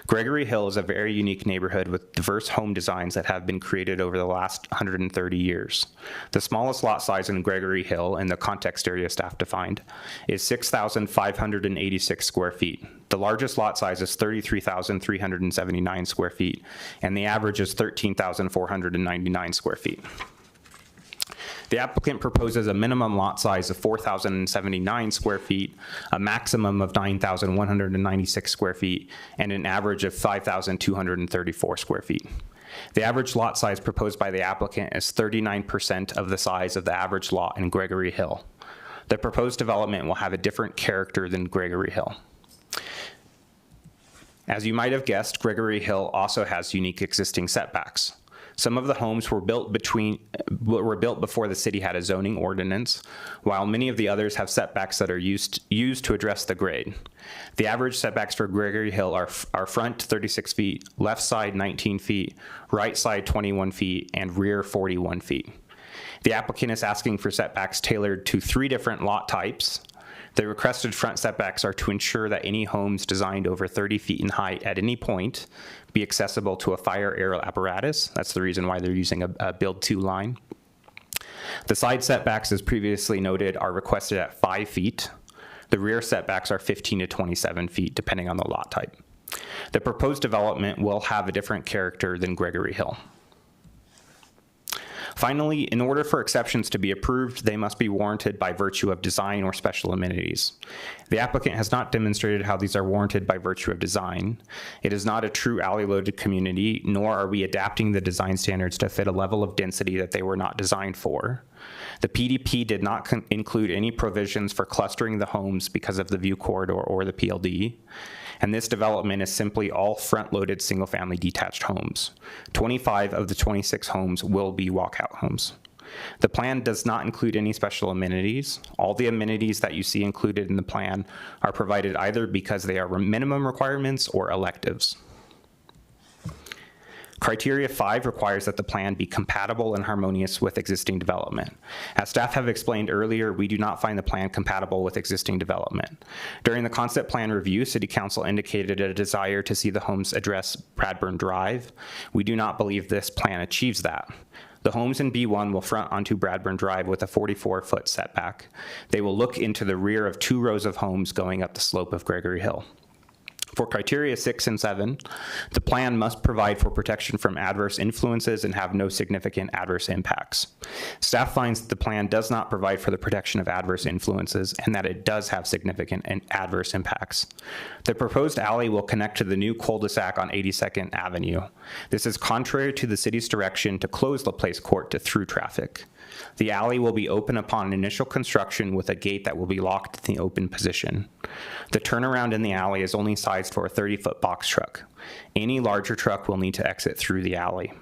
Gregory Hill is a very unique neighborhood with diverse home designs that have been created over the last 130 years. The smallest lot size in Gregory Hill, in the context area staff defined, is 6,586 square feet. The largest lot size is 33,379 square feet, and the average is 13,499 square feet. The applicant proposes a minimum lot size of 4,079 square feet, a maximum of 9,196 square feet, and an average of 5,234 square feet. The average lot size proposed by the applicant is 39% of the size of the average lot in Gregory Hill. The proposed development will have a different character than Gregory Hill. As you might have guessed, Gregory Hill also has unique existing setbacks. Some of the homes were built before the city had a zoning ordinance, while many of the others have setbacks that are used to address the grade. The average setbacks for Gregory Hill are front 36 feet, left side 19 feet, right side 21 feet, and rear 41 feet. The applicant is asking for setbacks tailored to 3 different lot types. The requested front setbacks are to ensure that any homes designed over 30 feet in height at any point be accessible to a fire aerial apparatus. That's the reason why they're using a build to line. The side setbacks, as previously noted, are requested at 5 feet. The rear setbacks are 15 to 27 feet, depending on the lot type. The proposed development will have a different character than Gregory Hill. Finally, in order for exceptions to be approved, they must be warranted by virtue of design or special amenities. The applicant has not demonstrated how these are warranted by virtue of design. It is not a true alley-loaded community, nor are we adapting the design standards to fit a level of density that they were not designed for. The PDP did not include any provisions for clustering the homes because of the view corridor or the PLD. And this development is simply all front-loaded single-family detached homes. 25 of the 26 homes will be walkout homes. The plan does not include any special amenities. All the amenities that you see included in the plan are provided either because they are minimum requirements or electives. Criteria 5 requires that the plan be compatible and harmonious with existing development. As staff have explained earlier, we do not find the plan compatible with existing development. During the concept plan review, City Council indicated a desire to see the homes address Bradburn Drive. We do not believe this plan achieves that. The homes in B1 will front onto Bradburn Drive with a 44-foot setback. They will look into the rear of 2 rows of homes going up the slope of Gregory Hill. For criteria 6 and 7, the plan must provide for protection from adverse influences and have no significant adverse impacts. Staff finds that the plan does not provide for the protection of adverse influences and that it does have significant and adverse impacts. The proposed alley will connect to the new cul-de-sac on 82nd Avenue. This is contrary to the city's direction to close LaPlace Court to through traffic. The alley will be open upon initial construction with a gate that will be locked in the open position. The turnaround in the alley is only sized for a 30-foot box truck. Any larger truck will need to exit through the alley.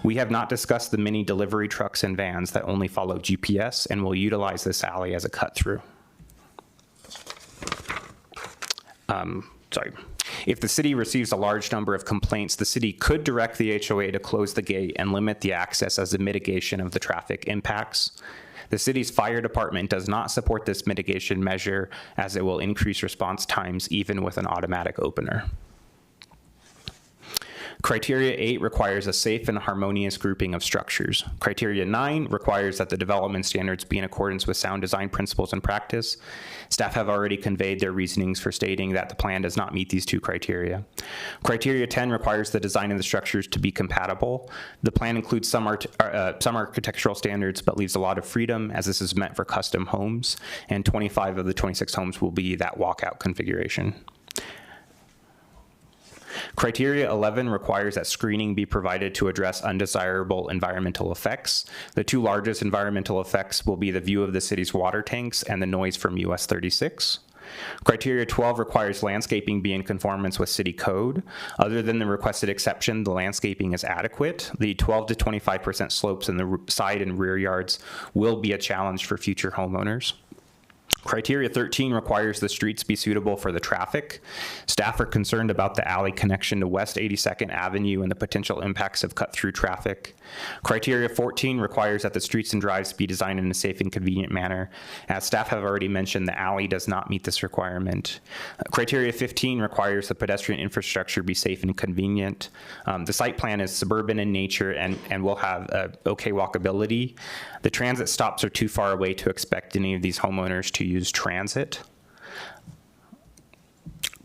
We have not discussed the mini delivery trucks and vans that only follow GPS and will utilize this alley as a cut-through. If the city receives a large number of complaints, the city could direct the HOA to close the gate and limit the access as a mitigation of the traffic impacts. The city's fire department does not support this mitigation measure as it will increase response times even with an automatic opener. Criteria 8 requires a safe and harmonious grouping of structures. Criteria 9 requires that the development standards be in accordance with sound design principles and practice. Staff have already conveyed their reasonings for stating that the plan does not meet these 2 criteria. Criteria 10 requires the design of the structures to be compatible. The plan includes some architectural standards but leaves a lot of freedom as this is meant for custom homes, and 25 of the 26 homes will be that walkout configuration. Criteria 11 requires that screening be provided to address undesirable environmental effects. The 2 largest environmental effects will be the view of the city's water tanks and the noise from US 36. Criteria 12 requires landscaping be in conformance with city code. Other than the requested exception, the landscaping is adequate. The 12 to 25% slopes in the side and rear yards will be a challenge for future homeowners. Criteria 13 requires the streets be suitable for the traffic. Staff are concerned about the alley connection to West 82nd Avenue and the potential impacts of cut-through traffic. Criteria 14 requires that the streets and drives be designed in a safe and convenient manner. As staff have already mentioned, the alley does not meet this requirement. Criteria 15 requires the pedestrian infrastructure be safe and convenient. The site plan is suburban in nature and will have okay walkability. The transit stops are too far away to expect any of these homeowners to use transit.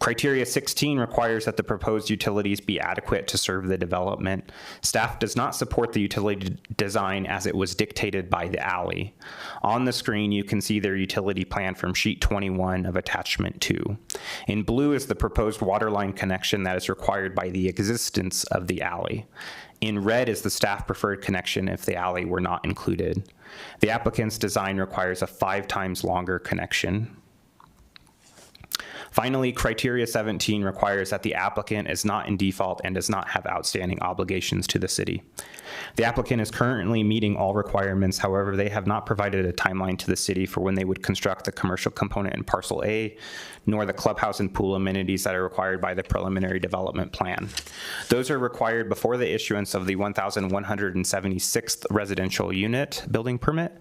Criteria 16 requires that the proposed utilities be adequate to serve the development. Staff does not support the utility design as it was dictated by the alley. On the screen, you can see their utility plan from sheet 21 of attachment 2. In blue is the proposed water line connection that is required by the existence of the alley. In red is the staff preferred connection if the alley were not included. The applicant's design requires a 5 times longer connection. Finally, criteria 17 requires that the applicant is not in default and does not have outstanding obligations to the city. The applicant is currently meeting all requirements. However, they have not provided a timeline to the city for when they would construct the commercial component in parcel A, nor the clubhouse and pool amenities that are required by the preliminary development plan. Those are required before the issuance of the 1,176th residential unit building permit.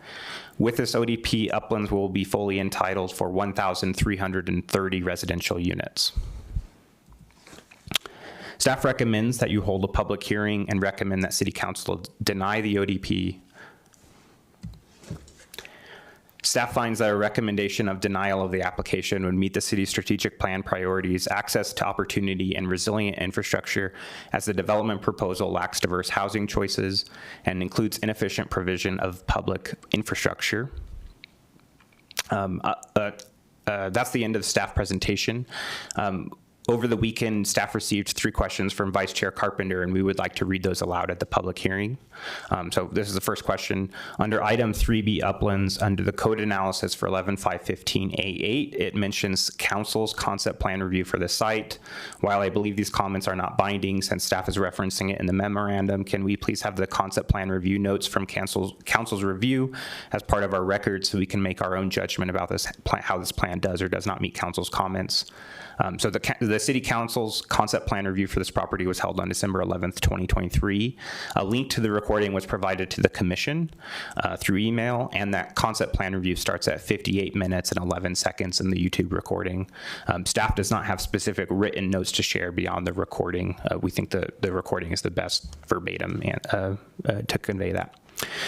With this ODP, Uplands will be fully entitled for 1,330 residential units. Staff recommends that you hold a public hearing and recommend that City Council deny the ODP. Staff finds that a recommendation of denial of the application would meet the city's strategic plan priorities, access to opportunity, and resilient infrastructure, as the development proposal lacks diverse housing choices and includes inefficient provision of public infrastructure. That's the end of the staff presentation. Over the weekend, staff received 3 questions from Vice Chair Carpenter, and we would like to read those aloud at the public hearing. So this is the first question. Under item 3B uplands, under the code analysis for 11.515A8, it mentions council's concept plan review for the site. While I believe these comments are not binding, since staff is referencing it in the memorandum, can we please have the concept plan review notes from council's review as part of our record so we can make our own judgment about this plan, how this plan does or does not meet council's comments? So the City Council's concept plan review for this property was held on December 11th, 2023. A link to the recording was provided to the commission through email, and that concept plan review starts at 58 minutes and 11 seconds in the YouTube recording. Staff does not have specific written notes to share beyond the recording. We think the recording is the best verbatim to convey that.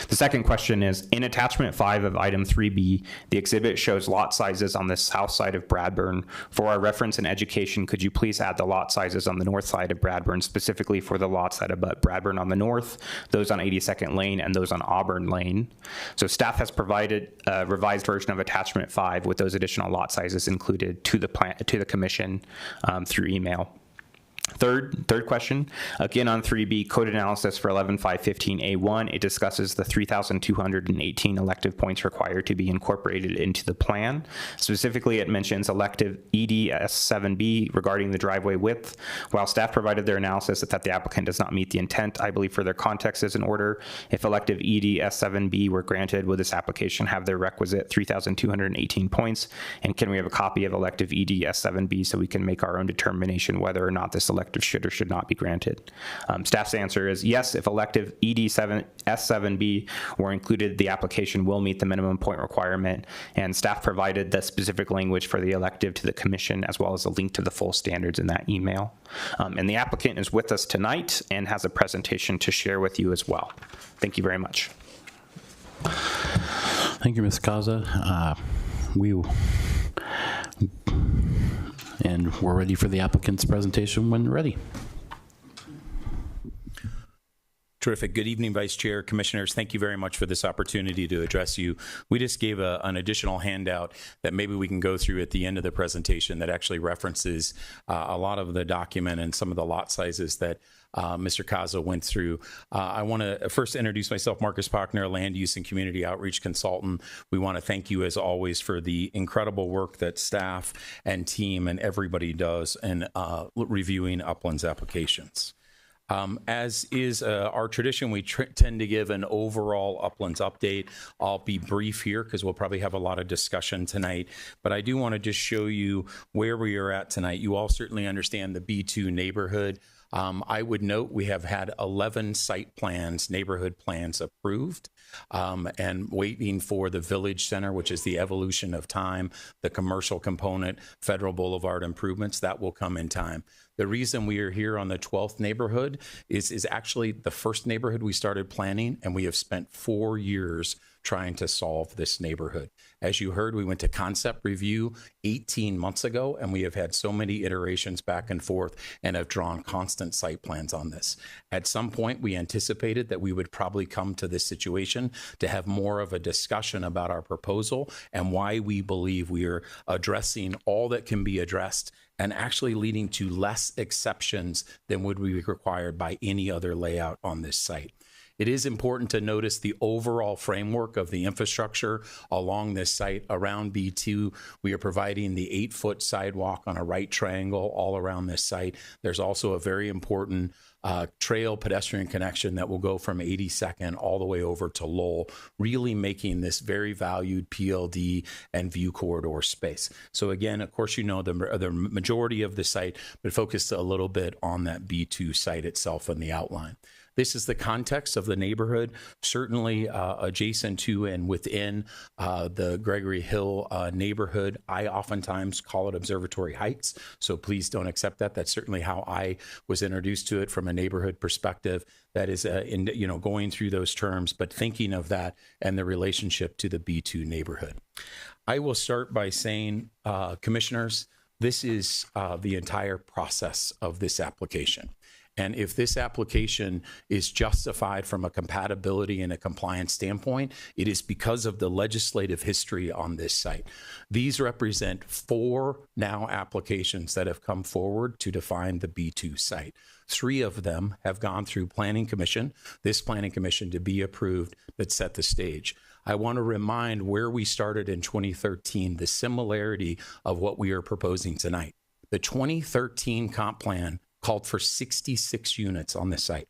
The second question is, in attachment 5 of item 3B, the exhibit shows lot sizes on the south side of Bradburn. For our reference and education, could you please add the lot sizes on the north side of Bradburn, specifically for the lots that abut Bradburn on the north, those on 82nd Lane, and those on Auburn Lane? So staff has provided a revised version of attachment 5 with those additional lot sizes included to the commission through email. Third question, again on 3B, code analysis for 11.515A1, it discusses the 3,218 elective points required to be incorporated into the plan. Specifically, it mentions elective EDS7B regarding the driveway width. While staff provided their analysis that the applicant does not meet the intent, I believe further context is in order. If elective EDS7B were granted, would this application have their requisite 3,218 points? And can we have a copy of elective EDS7B so we can make our own determination whether or not this elective should or should not be granted? Staff's answer is yes, if elective ED7S7B were included, the application will meet the minimum point requirement, and staff provided the specific language for the elective to the commission as well as a link to the full standards in that email. And the applicant is with us tonight and has a presentation to share with you as well. Thank you very much. Thank you, Ms. Kaza. And we're ready for the applicant's presentation when ready. Terrific. Good evening, Vice Chair, Commissioners. Thank you very much for this opportunity to address you. We just gave an additional handout that maybe we can go through at the end of the presentation that actually references a lot of the document and some of the lot sizes that Mr. Kaza went through. I want to first introduce myself, Marcus Pochner, Land Use and Community Outreach Consultant. We want to thank you, as always, for the incredible work that staff and team and everybody does in reviewing Uplands applications. As is our tradition, we tend to give an overall Uplands update. I'll be brief here because we'll probably have a lot of discussion tonight, but I do want to just show you where we are at tonight. You all certainly understand the B2 neighborhood. I would note we have had 11 site plans, neighborhood plans approved, and waiting for the Village Center, which is the evolution of time, the commercial component, Federal Boulevard improvements, that will come in time. The reason we are here on the 12th neighborhood is actually the first neighborhood we started planning, and we have spent 4 years trying to solve this neighborhood. As you heard, we went to concept review 18 months ago, and we have had so many iterations back and forth and have drawn constant site plans on this. At some point, we anticipated that we would probably come to this situation to have more of a discussion about our proposal and why we believe we are addressing all that can be addressed and actually leading to less exceptions than would be required by any other layout on this site. It is important to notice the overall framework of the infrastructure along this site. Around B2, we are providing the 8-foot sidewalk on a right triangle all around this site. There's also a very important trail pedestrian connection that will go from 82nd all the way over to Lowell, really making this very valued PLD and view corridor space. So again, of course, you know the majority of the site, but focus a little bit on that B2 site itself and the outline. This is the context of the neighborhood, certainly adjacent to and within the Gregory Hill neighborhood. I oftentimes call it Observatory Heights, so please don't accept that. That's certainly how I was introduced to it from a neighborhood perspective. That is, going through those terms, but thinking of that and the relationship to the B2 neighborhood. I will start by saying, commissioners, this is the entire process of this application. And if this application is justified from a compatibility and a compliance standpoint, it is because of the legislative history on this site. These represent 4 now applications that have come forward to define the B2 site. 3 of them have gone through Planning Commission, this Planning Commission to be approved that set the stage. I want to remind where we started in 2013, the similarity of what we are proposing tonight. The 2013 comp plan called for 66 units on this site,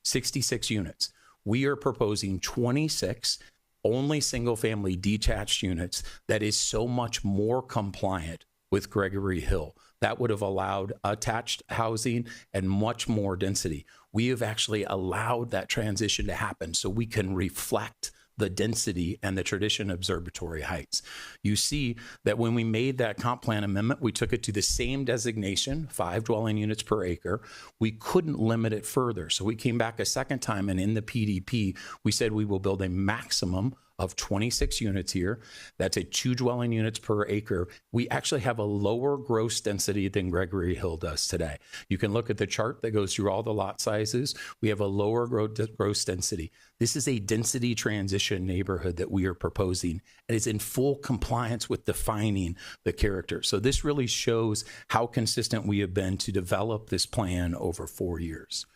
66 units. We are proposing 26 only single-family detached units that is so much more compliant with Gregory Hill. That would have allowed attached housing and much more density. We have actually allowed that transition to happen so we can reflect the density and the tradition of Observatory Heights. You see that when we made that comp plan amendment, we took it to the same designation, 5 dwelling units per acre. We couldn't limit it further. So we came back a second time, and in the PDP, we said we will build a maximum of 26 units here. That's a 2 dwelling units per acre. We actually have a lower gross density than Gregory Hill does today. You can look at the chart that goes through all the lot sizes. We have a lower gross density. This is a density transition neighborhood that we are proposing, and is in full compliance with defining the character. So this really shows how consistent we have been to develop this plan over 4 years.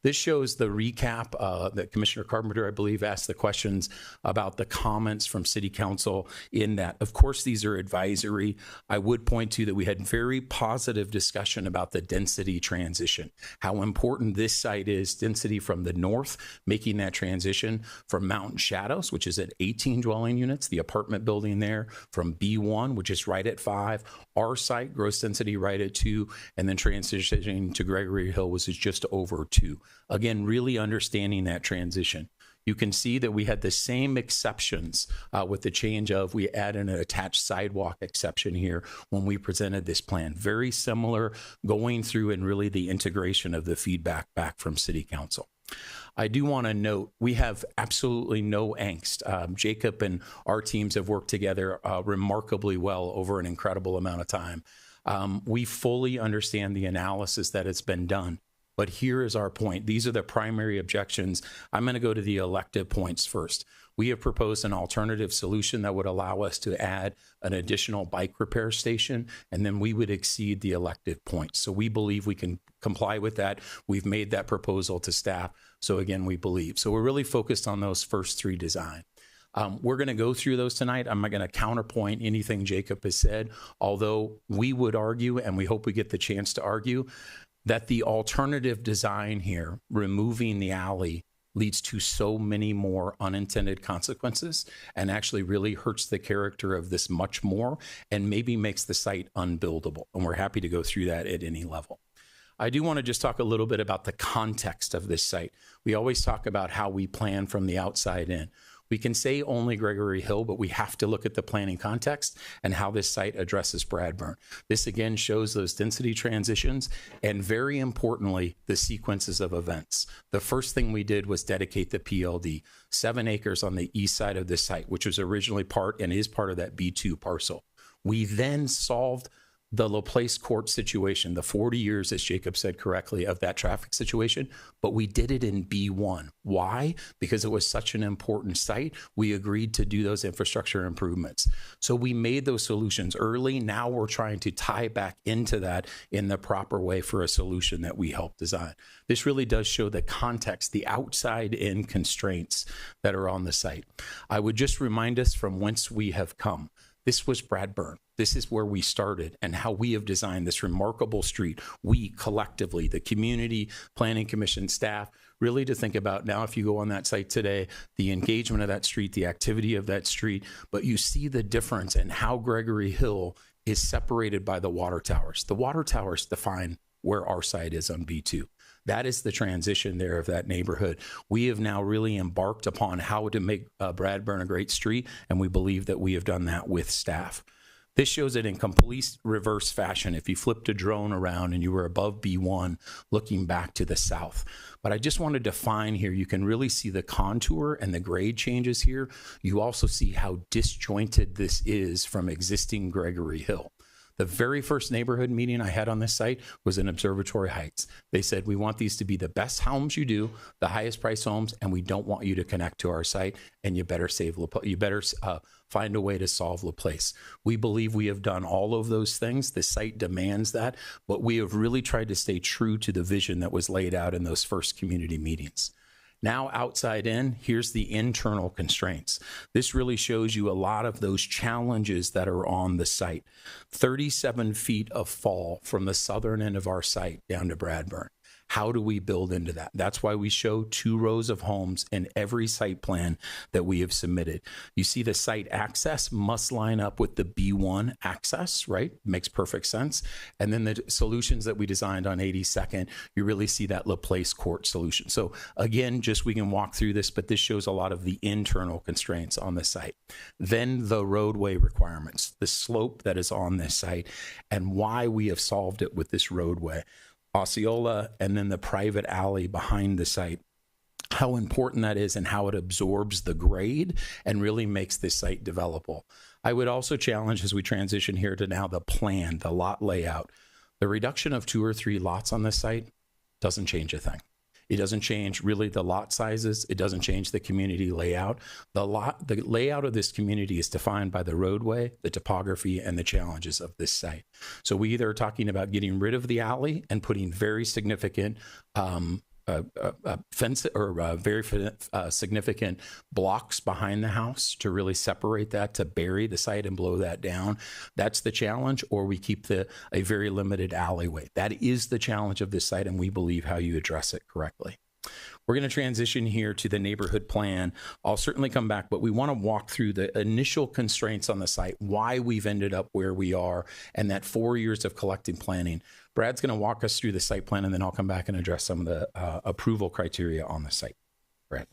This shows the recap that Commissioner Carpenter, I believe, asked the questions about the comments from City Council in that. Of course, these are advisory. I would point to that we had very positive discussion about the density transition, how important this site is, density from the north, making that transition from Mountain Shadows, which is at 18 dwelling units, the apartment building there, from B1, which is right at 5, our site, gross density right at 2, and then transitioning to Gregory Hill, which is just over 2. Again, really understanding that transition. You can see that we had the same exceptions with the change of, we added an attached sidewalk exception here when we presented this plan. Very similar going through and really the integration of the feedback back from City Council. I do want to note, we have absolutely no angst. Jacob and our teams have worked together remarkably well over an incredible amount of time. We fully understand the analysis that has been done. But here is our point. These are the primary objections. I'm going to go to the elective points first. We have proposed an alternative solution that would allow us to add an additional bike repair station, and then we would exceed the elective points. So we believe we can comply with that. We've made that proposal to staff. So again, we believe. So we're really focused on those first 3 designs. We're going to go through those tonight. I'm not going to counterpoint anything Jacob has said, although we would argue, and we hope we get the chance to argue, that the alternative design here, removing the alley, leads to so many more unintended consequences and actually really hurts the character of this much more and maybe makes the site unbuildable. And we're happy to go through that at any level. I do want to just talk a little bit about the context of this site. We always talk about how we plan from the outside in. We can say only Gregory Hill, but we have to look at the planning context and how this site addresses Bradburn. This again shows those density transitions and, very importantly, the sequences of events. The first thing we did was dedicate the PLD, 7 acres on the east side of this site, which was originally part and is part of that B2 parcel. We then solved the Laplace Court situation, the 40 years, as Jacob said correctly, of that traffic situation, but we did it in B1. Why? Because it was such an important site. We agreed to do those infrastructure improvements. So we made those solutions early. Now we're trying to tie back into that in the proper way for a solution that we helped design. This really does show the context, the outside-in constraints that are on the site. I would just remind us from whence we have come. This was Bradburn. This is where we started and how we have designed this remarkable street. We collectively, the community, planning commission, staff, really to think about now, if you go on that site today, the engagement of that street, the activity of that street, but you see the difference in how Gregory Hill is separated by the water towers. The water towers define where our site is on B2. That is the transition there of that neighborhood. We have now really embarked upon how to make Bradburn a great street, and we believe that we have done that with staff. This shows it in complete reverse fashion if you flipped a drone around and you were above B1 looking back to the south. But I just want to define here, you can really see the contour and the grade changes here. You also see how disjointed this is from existing Gregory Hill. The very first neighborhood meeting I had on this site was in Observatory Heights. They said, we want these to be the best homes you do, the highest price homes, and we don't want you to connect to our site, and you better find a way to solve Laplace. We believe we have done all of those things. The site demands that, but we have really tried to stay true to the vision that was laid out in those first community meetings. Now outside in, here's the internal constraints. This really shows you a lot of those challenges that are on the site. 37 feet of fall from the southern end of our site down to Bradburn. How do we build into that? That's why we show 2 rows of homes in every site plan that we have submitted. You see the site access must line up with the B1 access, right? Makes perfect sense. And then the solutions that we designed on 82nd, you really see that Laplace Court solution. So again, just we can walk through this, but this shows a lot of the internal constraints on the site. Then the roadway requirements, the slope that is on this site, and why we have solved it with this roadway. Osceola, and then the private alley behind the site, how important that is and how it absorbs the grade and really makes this site developable. I would also challenge as we transition here to now the plan, the lot layout. The reduction of 2 or 3 lots on this site doesn't change a thing. It doesn't change really the lot sizes. It doesn't change the community layout. The layout of this community is defined by the roadway, the topography, and the challenges of this site. So we either are talking about getting rid of the alley and putting very significant fence or very significant blocks behind the house to really separate that, to bury the site and blow that down. That's the challenge. Or we keep a very limited alleyway. That is the challenge of this site, and we believe how you address it correctly. We're going to transition here to the neighborhood plan. I'll certainly come back, but we want to walk through the initial constraints on the site, why we've ended up where we are, and that 4 years of collecting planning. Brad's going to walk us through the site plan, and then I'll come back and address some of the approval criteria on the site. Brad.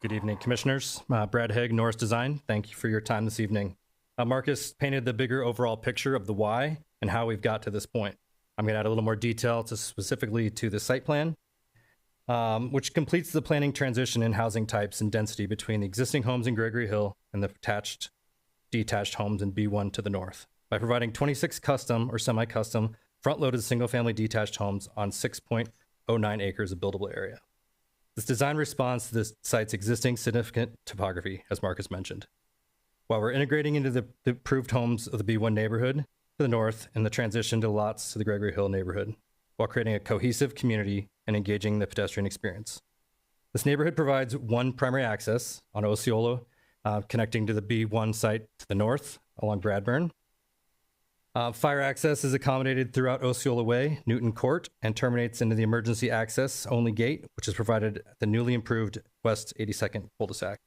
Good evening, Commissioners. Brad Haig, Norris Design. Thank you for your time this evening. Marcus painted the bigger overall picture of the why and how we've got to this point. I'm going to add a little more detail specifically to the site plan, which completes the planning transition in housing types and density between the existing homes in Gregory Hill and the detached homes in B1 to the north by providing 26 custom or semi-custom front-loaded single-family detached homes on 6.09 acres of buildable area. This design responds to the site's existing significant topography, as Marcus mentioned, while we're integrating into the approved homes of the B1 neighborhood to the north and the transition to lots to the Gregory Hill neighborhood, while creating a cohesive community and engaging the pedestrian experience. This neighborhood provides one primary access on Osceola, connecting to the B1 site to the north along Bradburn. Fire access is accommodated throughout Osceola Way, Newton Court, and terminates into the emergency access only gate, which is provided at the newly improved West 82nd cul-de-sac.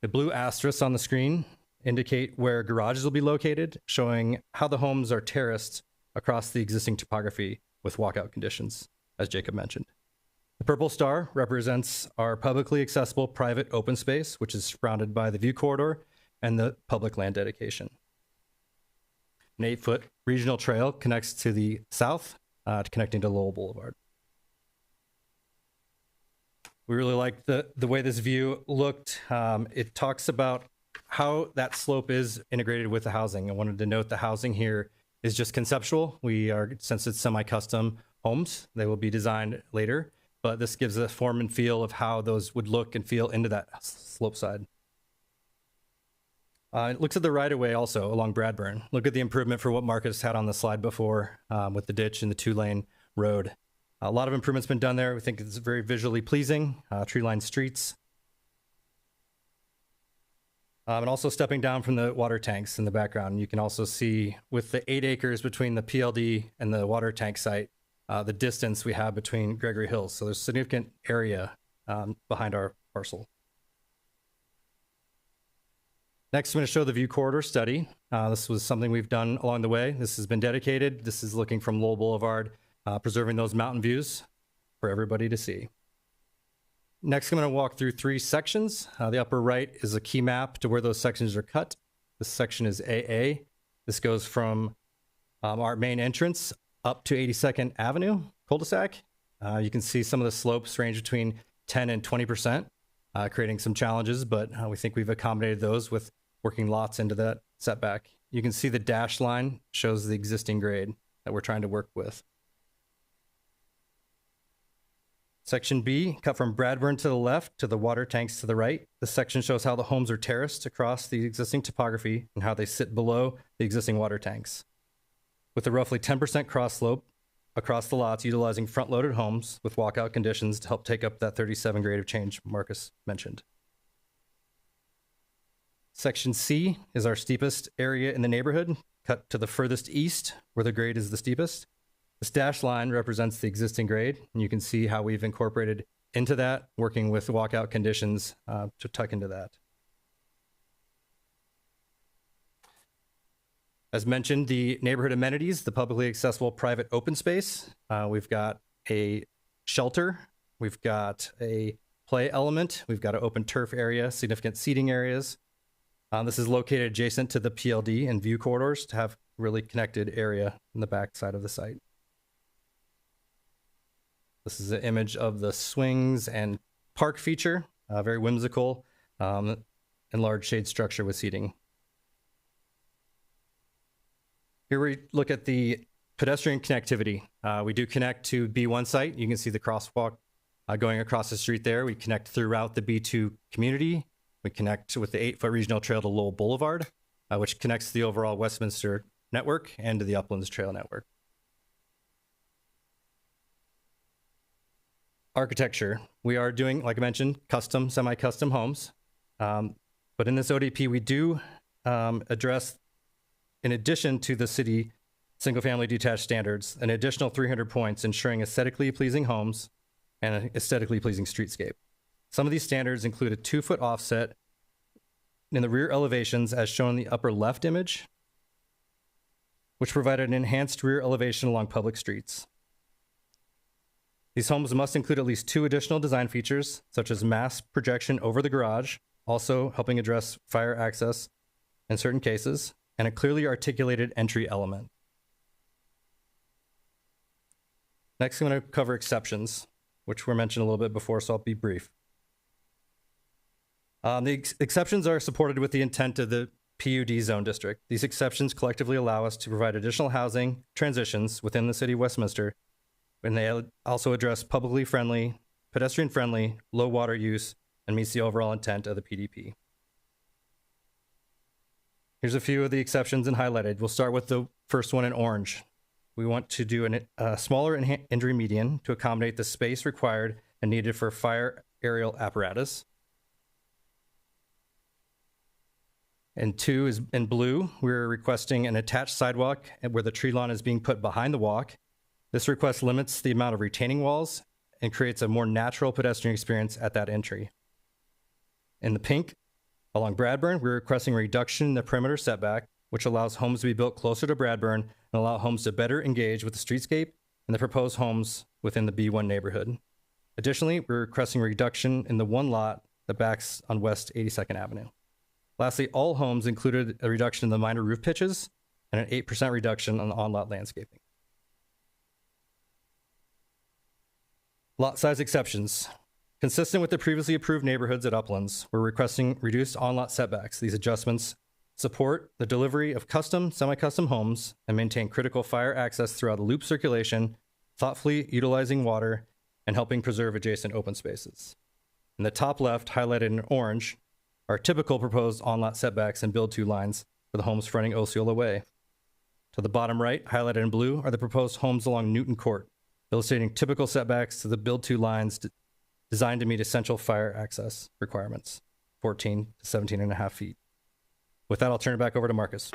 The blue asterisks on the screen indicate where garages will be located, showing how the homes are terraced across the existing topography with walkout conditions, as Jacob mentioned. The purple star represents our publicly accessible private open space, which is surrounded by the view corridor and the public land dedication. An 8-foot regional trail connects to the south, connecting to Lowell Boulevard. We really like the way this view looked. It talks about how that slope is integrated with the housing. I wanted to note the housing here is just conceptual. Since it's semi-custom homes, they will be designed later, but this gives a form and feel of how those would look and feel into that slope side. It looks at the right-of-way also along Bradburn. Look at the improvement for what Marcus had on the slide before with the ditch and the 2-lane road. A lot of improvements been done there. We think it's very visually pleasing, tree-lined streets. And also stepping down from the water tanks in the background. You can also see with the 8 acres between the PLD and the water tank site, the distance we have between Gregory Hills. So there's significant area behind our parcel. Next, I'm going to show the view corridor study. This was something we've done along the way. This has been dedicated. This is looking from Lowell Boulevard, preserving those mountain views for everybody to see. Next, I'm going to walk through 3 sections. The upper right is a key map to where those sections are cut. This section is AA. This goes from our main entrance up to 82nd Avenue cul-de-sac. You can see some of the slopes range between 10 and 20%, creating some challenges, but we think we've accommodated those with working lots into that setback. You can see the dashed line shows the existing grade that we're trying to work with. Section B, cut from Bradburn to the left to the water tanks to the right. This section shows how the homes are terraced across the existing topography and how they sit below the existing water tanks. With a roughly 10% cross slope across the lots, utilizing front-loaded homes with walkout conditions to help take up that 37 grade of change Marcus mentioned. Section C is our steepest area in the neighborhood, cut to the furthest east where the grade is the steepest. This dashed line represents the existing grade, and you can see how we've incorporated into that, working with walkout conditions to tuck into that. As mentioned, the neighborhood amenities, the publicly accessible private open space. We've got a shelter, we've got a play element, we've got an open turf area, significant seating areas. This is located adjacent to the PLD and view corridors to have really connected area in the back side of the site. This is an image of the swings and park feature, very whimsical, and large shade structure with seating. Here we look at the pedestrian connectivity. We do connect to B1 site. You can see the crosswalk going across the street there. We connect throughout the B2 community. We connect with the 8-foot regional trail to Lowell Boulevard, which connects the overall Westminster network and to the Uplands Trail network. Architecture. We are doing, like I mentioned, custom, semi-custom homes. But in this ODP, we do address, in addition to the city single-family detached standards, an additional 300 points, ensuring aesthetically pleasing homes and an aesthetically pleasing streetscape. Some of these standards include a 2-foot offset in the rear elevations as shown in the upper left image, which provided an enhanced rear elevation along public streets. These homes must include at least 2 additional design features, such as mass projection over the garage, also helping address fire access in certain cases, and a clearly articulated entry element. Next, I'm going to cover exceptions, which were mentioned a little bit before, so I'll be brief. The exceptions are supported with the intent of the PUD zone district. These exceptions collectively allow us to provide additional housing transitions within the city of Westminster, and they also address publicly friendly, pedestrian friendly, low water use, and meets the overall intent of the PDP. Here's a few of the exceptions and highlighted. We'll start with the first one in orange. We want to do a smaller entry median to accommodate the space required and needed for fire aerial apparatus. And 2 is in blue. We're requesting an attached sidewalk where the tree lawn is being put behind the walk. This request limits the amount of retaining walls and creates a more natural pedestrian experience at that entry. In the pink, along Bradburn, we're requesting a reduction in the perimeter setback, which allows homes to be built closer to Bradburn and allow homes to better engage with the streetscape and the proposed homes within the B1 neighborhood. Additionally, we're requesting a reduction in the one lot that backs on West 82nd Avenue. Lastly, all homes included a reduction in the minor roof pitches and an 8% reduction on the on-lot landscaping. Lot size exceptions. Consistent with the previously approved neighborhoods at Uplands, we're requesting reduced on-lot setbacks. These adjustments support the delivery of custom, semi-custom homes and maintain critical fire access throughout the loop circulation, thoughtfully utilizing water, and helping preserve adjacent open spaces. In the top left, highlighted in orange, are typical proposed on-lot setbacks and build-to lines for the homes fronting Osceola Way. To the bottom right, highlighted in blue, are the proposed homes along Newton Court, illustrating typical setbacks to the build-to lines designed to meet essential fire access requirements, 14 to 17 and a half feet. With that, I'll turn it back over to Marcus.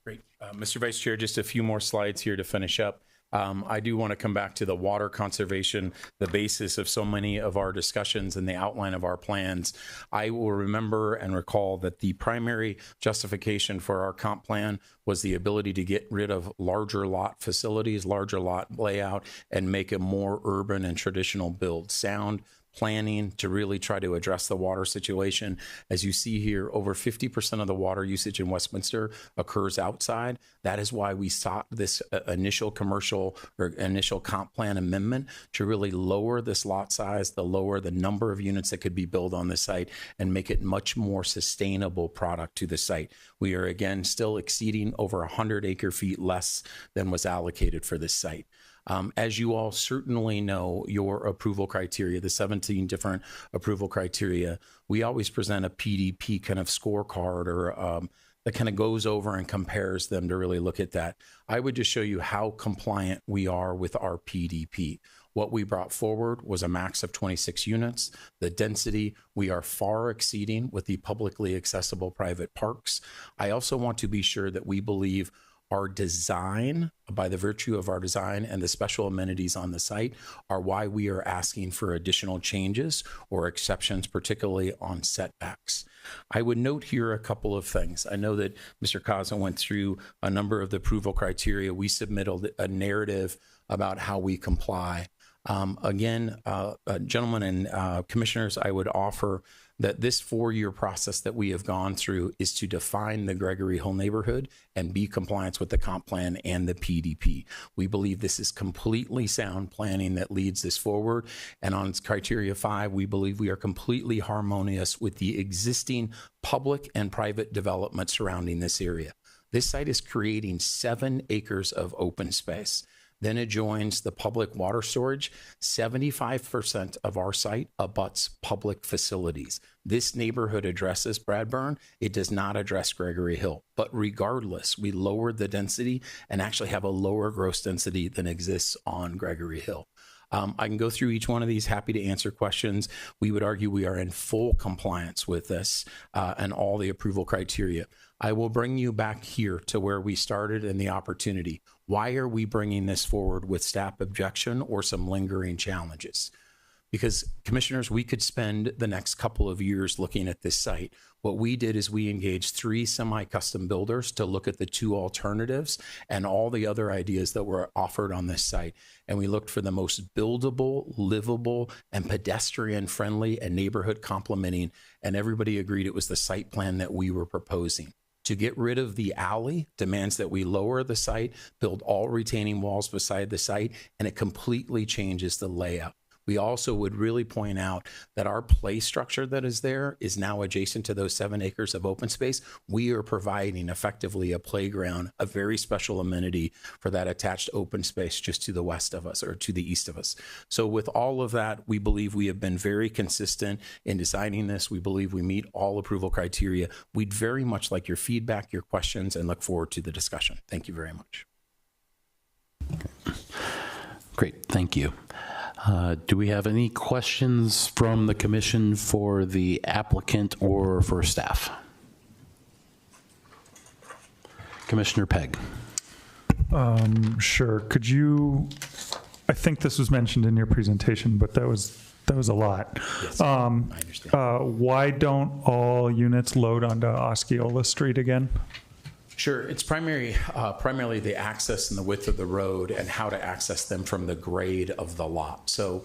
Great. Mr. Vice Chair, just a few more slides here to finish up. I do want to come back to the water conservation, the basis of so many of our discussions and the outline of our plans. I will remember and recall that the primary justification for our comp plan was the ability to get rid of larger lot facilities, larger lot layout, and make a more urban and traditional build. Sound planning to really try to address the water situation. As you see here, over 50% of the water usage in Westminster occurs outside. That is why we sought this initial commercial or initial comp plan amendment to really lower this lot size, to lower the number of units that could be built on the site and make it much more sustainable product to the site. We are again still exceeding over 100 acre feet less than was allocated for this site. As you all certainly know, your approval criteria, the 17 different approval criteria, we always present a PDP kind of scorecard or that kind of goes over and compares them to really look at that. I would just show you how compliant we are with our PDP. What we brought forward was a max of 26 units. The density, we are far exceeding with the publicly accessible private parks. I also want to be sure that we believe our design, by the virtue of our design and the special amenities on the site, are why we are asking for additional changes or exceptions, particularly on setbacks. I would note here a couple of things. I know that Mr. Kaza went through a number of the approval criteria. We submitted a narrative about how we comply. Gentlemen and commissioners, I would offer that this 4-year process that we have gone through is to define the Gregory Hill neighborhood and be compliant with the comp plan and the PDP. We believe this is completely sound planning that leads this forward. And on criteria 5, we believe we are completely harmonious with the existing public and private development surrounding this area. This site is creating 7 acres of open space. Then adjoins the public water storage. 75% of our site abuts public facilities. This neighborhood addresses Bradburn. It does not address Gregory Hill. But regardless, we lowered the density and actually have a lower gross density than exists on Gregory Hill. I can go through each one of these, happy to answer questions. We would argue we are in full compliance with this and all the approval criteria. I will bring you back here to where we started and the opportunity. Why are we bringing this forward with staff objection or some lingering challenges? Because commissioners, we could spend the next couple of years looking at this site. What we did is we engaged 3 semi-custom builders to look at the 2 alternatives and all the other ideas that were offered on this site. And we looked for the most buildable, livable, and pedestrian friendly and neighborhood complementing. And everybody agreed it was the site plan that we were proposing. To get rid of the alley demands that we lower the site, build all retaining walls beside the site, and it completely changes the layout. We also would really point out that our play structure that is there is now adjacent to those 7 acres of open space. We are providing effectively a playground, a very special amenity for that attached open space just to the west of us or to the east of us. So with all of that, we believe we have been very consistent in designing this. We believe we meet all approval criteria. We'd very much like your feedback, your questions, and look forward to the discussion. Thank you very much. Great, thank you. Do we have any questions from the commission for the applicant or for staff? Commissioner Pegg. Sure. Could you, I think this was mentioned in your presentation, but that was a lot. Yes, I understand. Why don't all units load onto Osceola Street again? Sure. It's primarily the access and the width of the road and how to access them from the grade of the lot. So,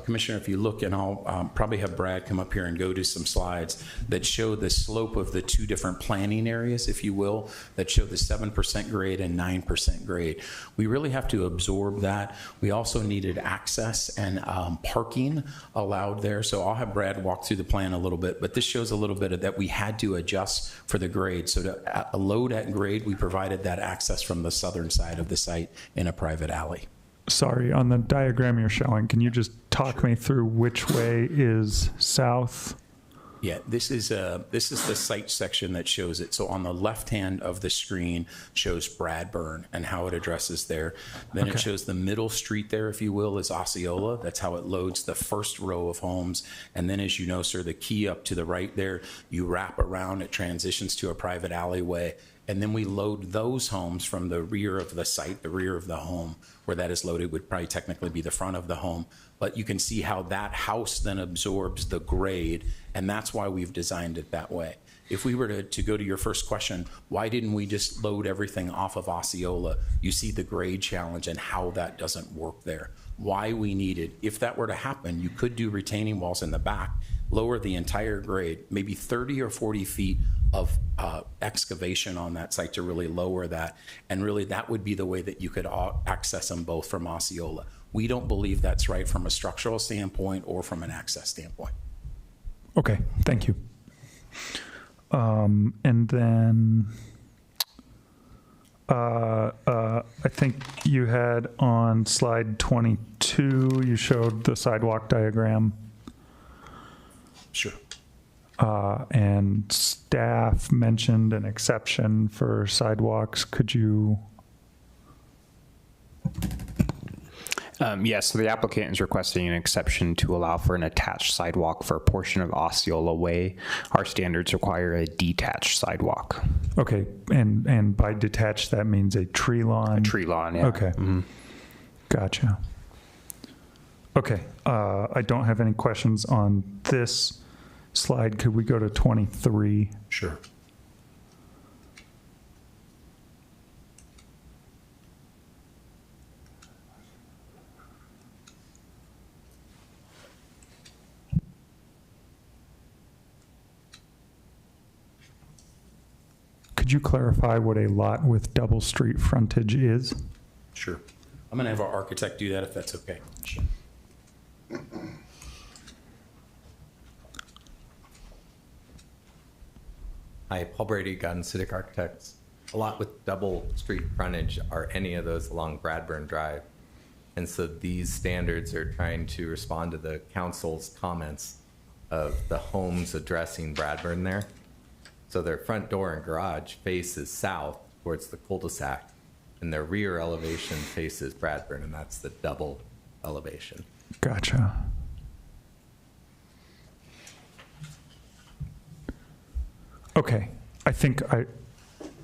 Commissioner, if you look, and I'll probably have Brad come up here and go to some slides that show the slope of the 2 different planning areas, if you will, that show the 7% grade and 9% grade. We really have to absorb that. We also needed access and parking allowed there. So I'll have Brad walk through the plan a little bit, but this shows a little bit of that we had to adjust for the grade. So to load at grade, we provided that access from the southern side of the site in a private alley. Sorry, on the diagram you're showing, can you just talk me through which way is south? Yeah, this is the site section that shows it. So on the left hand of the screen shows Bradburn and how it addresses there. Then it shows the middle street there, if you will, is Osceola. That's how it loads the first row of homes. And then, as you know, sir, the key up to the right there, you wrap around, it transitions to a private alleyway. and then we load those homes from the rear of the site. The rear of the home where that is loaded would probably technically be the front of the home, but you can see how that house then absorbs the grade, and that's why we've designed it that way. If we were to go to your first question, why didn't we just load everything off of Osceola? You see the grade challenge and how that doesn't work there. Why we needed, if that were to happen, you could do retaining walls in the back, lower the entire grade, maybe 30 or 40 feet of excavation on that site to really lower that. And really that would be the way that you could access them both from Osceola. We don't believe that's right from a structural standpoint or from an access standpoint. Okay, thank you. And then I think you had on slide 22, you showed the sidewalk diagram. Sure. And staff mentioned an exception for sidewalks. Could you? Yes, so the applicant is requesting an exception to allow for an attached sidewalk for a portion of Osceola Way. Our standards require a detached sidewalk. Okay, and by detached, that means a tree lawn? A tree lawn, yeah. Okay, Gotcha. Okay, I don't have any questions on this slide. Could we go to 23? Sure. Could you clarify what a lot with double street frontage is? Sure. I'm going to have our architect do that if that's okay. Sure. Hi, Paul Brady, Gunn Civic Architects. A lot with double street frontage are any of those along Bradburn Drive. And so these standards are trying to respond to the council's comments of the homes addressing Bradburn there. So their front door and garage faces south towards the cul-de-sac, and their rear elevation faces Bradburn, and that's the double elevation. Gotcha. Okay, I think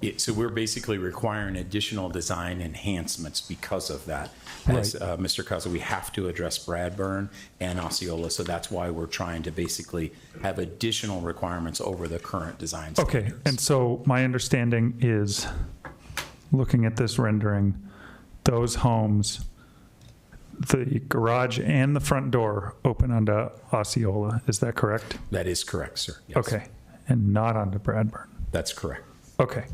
Yeah, so we're basically requiring additional design enhancements because of that. As Mr. Cuzzo, we have to address Bradburn and Osceola, so that's why we're trying to basically have additional requirements over the current design standards. Okay, and so my understanding is, looking at this rendering, those homes, the garage and the front door open onto Osceola, is that correct? That is correct, sir. Yes. Okay, and not onto Bradburn. That's correct. Okay.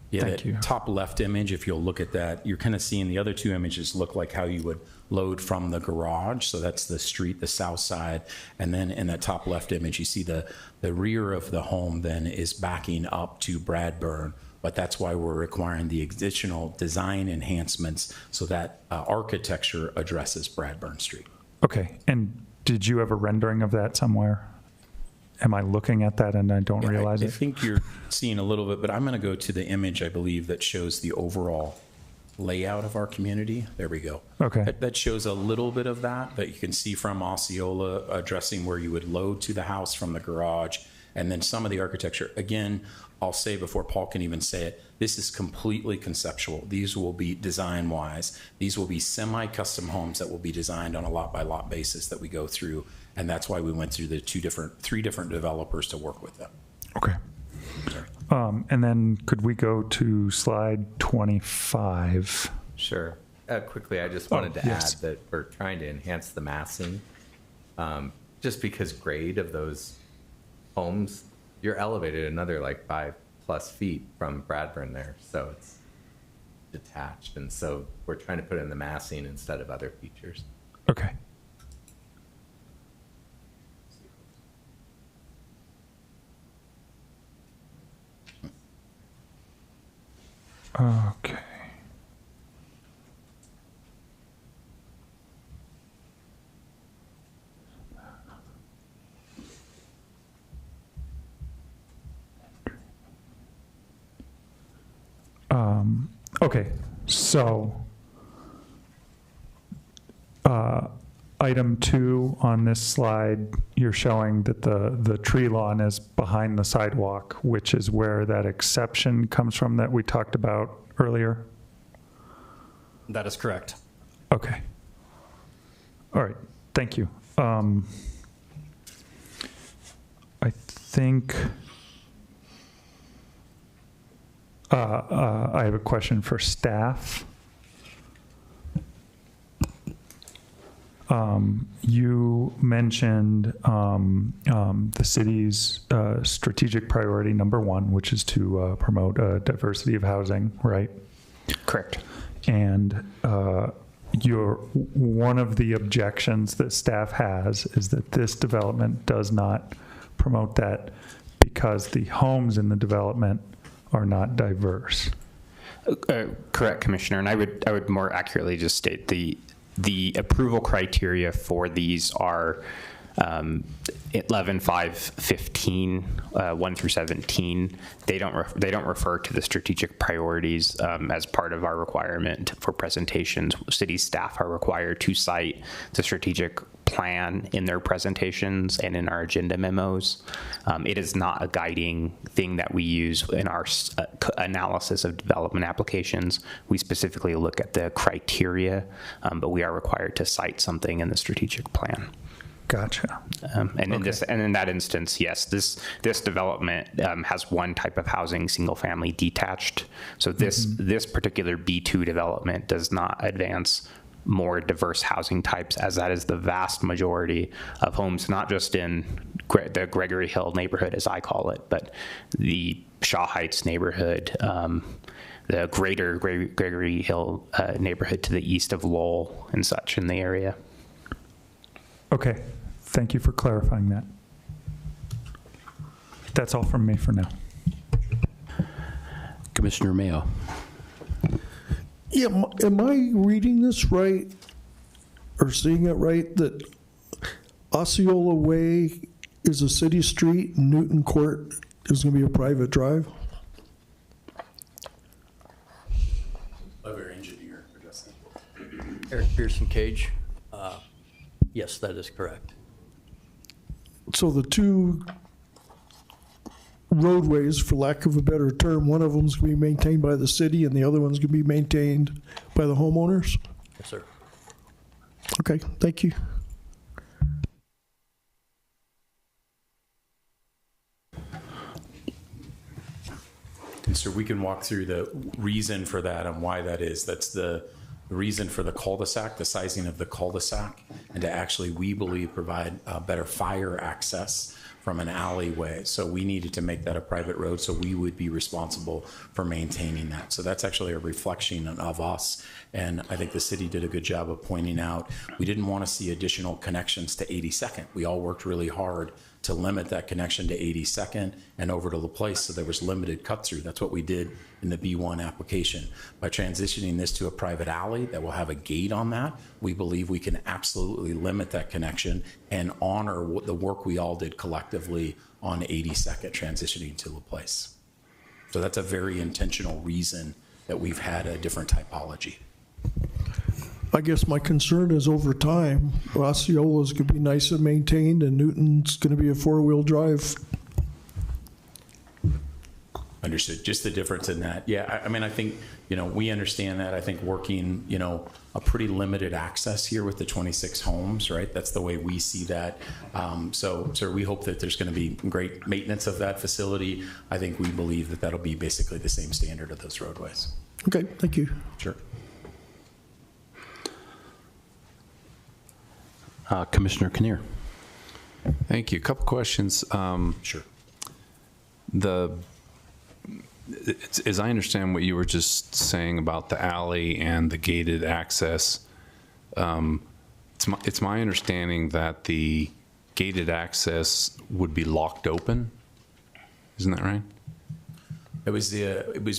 Yeah, Thank that you. top left image, if you'll look at that, you're kind of seeing the other two images look like how you would load from the garage. So that's the street, the south side. And then in that top left image, you see the rear of the home then is backing up to Bradburn. But that's why we're requiring the additional design enhancements so that architecture addresses Bradburn Street. Okay, and did you have a rendering of that somewhere? Am I looking at that and I don't realize I it? think you're seeing a little bit, but I'm going to go to the image, I believe, that shows the overall layout of our community. There we go. Okay. That shows a little bit of that you can see from Osceola, addressing where you would load to the house from the garage, and then some of the architecture. Again, I'll say before Paul can even say it, this is completely conceptual. These will be design-wise. These will be semi-custom homes that will be designed on a lot-by-lot basis that we go through, and that's why we went through the three different developers to work with them. Okay. And then could we go to slide 25? Sure. Quickly, I just wanted to yes. add that we're trying to enhance the massing. Just because grade of those homes, you're elevated another like 5+ feet from Bradburn there. So it's detached. And so we're trying to put in the massing instead of other features. Okay. Okay. Okay, so item 2 on this slide, you're showing that the tree lawn is behind the sidewalk, which is where that exception comes from that we talked about earlier? That is correct. Okay. All right, thank you. I think I have a question for staff. You mentioned the city's strategic priority number 1, which is to promote diversity of housing, right? Correct. And one of the objections that staff has is that this development does not promote that because the homes in the development are not diverse. Correct, Commissioner. And I would more accurately just state the approval criteria for these are 11, 5, 15, 1 through 17. They don't refer to the strategic priorities as part of our requirement for presentations. City staff are required to cite the strategic plan in their presentations and in our agenda memos. It is not a guiding thing that we use in our analysis of development applications. We specifically look at the criteria, but we are required to cite something in the strategic plan. Gotcha. And in that instance, yes, this development has one type of housing, single family detached. So this particular B2 development does not advance more diverse housing types, as that is the vast majority of homes, not just in the Gregory Hill neighborhood, as I call it, but the Shaw Heights neighborhood, the greater Gregory Hill neighborhood to the east of Lowell and such in the area. Okay, thank you for clarifying that. That's all from me for now. Commissioner Mayo. Yeah, am I reading this right or seeing it right that Osceola Way is a city street and Newton Court is going to be a private drive? Of our engineer addressing. Eric Pearson Cage. Yes, that is correct. So the two roadways, for lack of a better term, one of them is going to be maintained by the city and the other one's going to be maintained by the homeowners? Yes, sir. Okay, thank you. And so we can walk through the reason for that and why that is. That's the reason for the cul-de-sac, the sizing of the cul-de-sac, and to actually, we believe, provide better fire access from an alleyway. So we needed to make that a private road, so we would be responsible for maintaining that. So that's actually a reflection of us. And I think the city did a good job of pointing out, we didn't want to see additional connections to 82nd. We all worked really hard to limit that connection to 82nd and over to LaPlace, so there was limited cut through. That's what we did in the B1 application. By transitioning this to a private alley that will have a gate on that, we believe we can absolutely limit that connection and honor the work we all did collectively on 82nd transitioning to LaPlace. So that's a very intentional reason that we've had a different typology. I guess my concern is over time, Osceola is going to be nice and maintained and Newton's going to be a four-wheel drive. Understood. Just the difference in that. Yeah, I mean, I think, we understand that. I think working, a pretty limited access here with the 26 homes, right? That's the way we see that. So we hope that there's going to be great maintenance of that facility. I think we believe that that'll be basically the same standard of those roadways. Okay, thank you. Sure. Commissioner Kinnear. Thank you. A couple questions. Sure. As I understand what you were just saying about the alley and the gated access, it's my understanding that the gated access would be locked open. Isn't that right? It was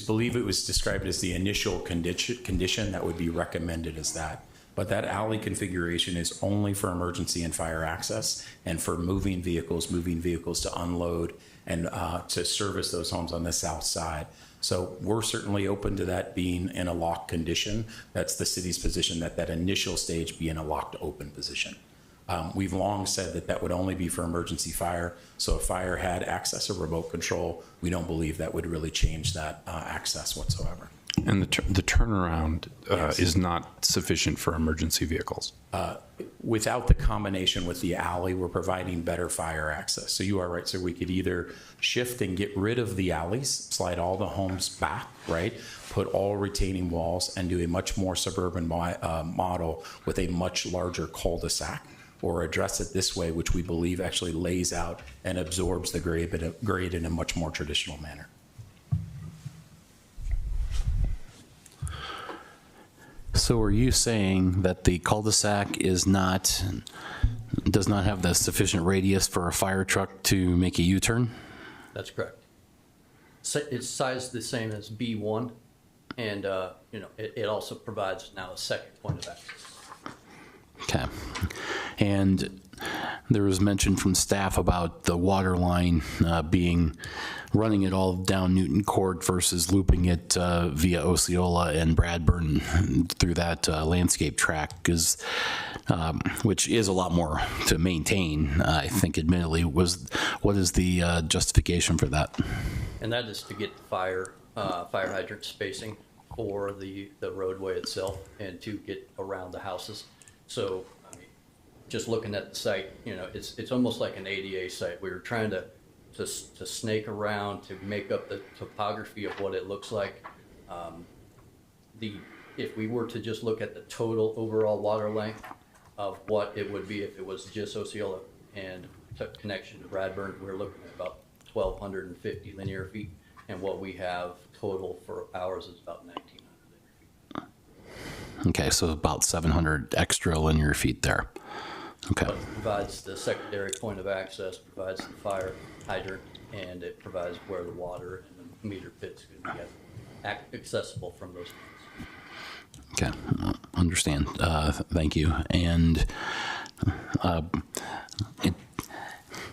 believe it was described as the initial condition that would be recommended as that. But that alley configuration is only for emergency and fire access and for moving vehicles to unload and to service those homes on the south side. So we're certainly open to that being in a locked condition. That's the city's position, that that initial stage be in a locked open position. We've long said that that would only be for emergency fire. So if fire had access or remote control, we don't believe that would really change that access whatsoever. And the turnaround is not sufficient for emergency vehicles. Without the combination with the alley, we're providing better fire access. So you are right. So we could either shift and get rid of the alleys, slide all the homes back, right? Put all retaining walls and do a much more suburban model with a much larger cul-de-sac, or address it this way, which we believe actually lays out and absorbs the grade in a much more traditional manner. So are you saying that the cul-de-sac does not have the sufficient radius for a fire truck to make a U-turn? That's correct. It's sized the same as B1, and it also provides now a second point of access. Okay. And there was mention from staff about the water line running it all down Newton Court versus looping it via Osceola and Bradburn through that landscape track, which is a lot more to maintain, I think, admittedly. What is the justification for that? And that is to get the fire hydrant spacing for the roadway itself and to get around the houses. So, I mean, just looking at the site, it's almost like an ADA site. We were trying to snake around to make up the topography of what it looks like. If we were to just look at the total overall water length of what it would be if it was just Osceola and took connection to Bradburn, we're looking at about 1,250 linear feet, and what we have total for ours is about 1,900 linear feet. Okay, so about 700 extra linear feet there. Okay. But it provides the secondary point of access, provides the fire hydrant, and it provides where the water and the meter pits could be accessible from those points. Okay, understand. Thank you. And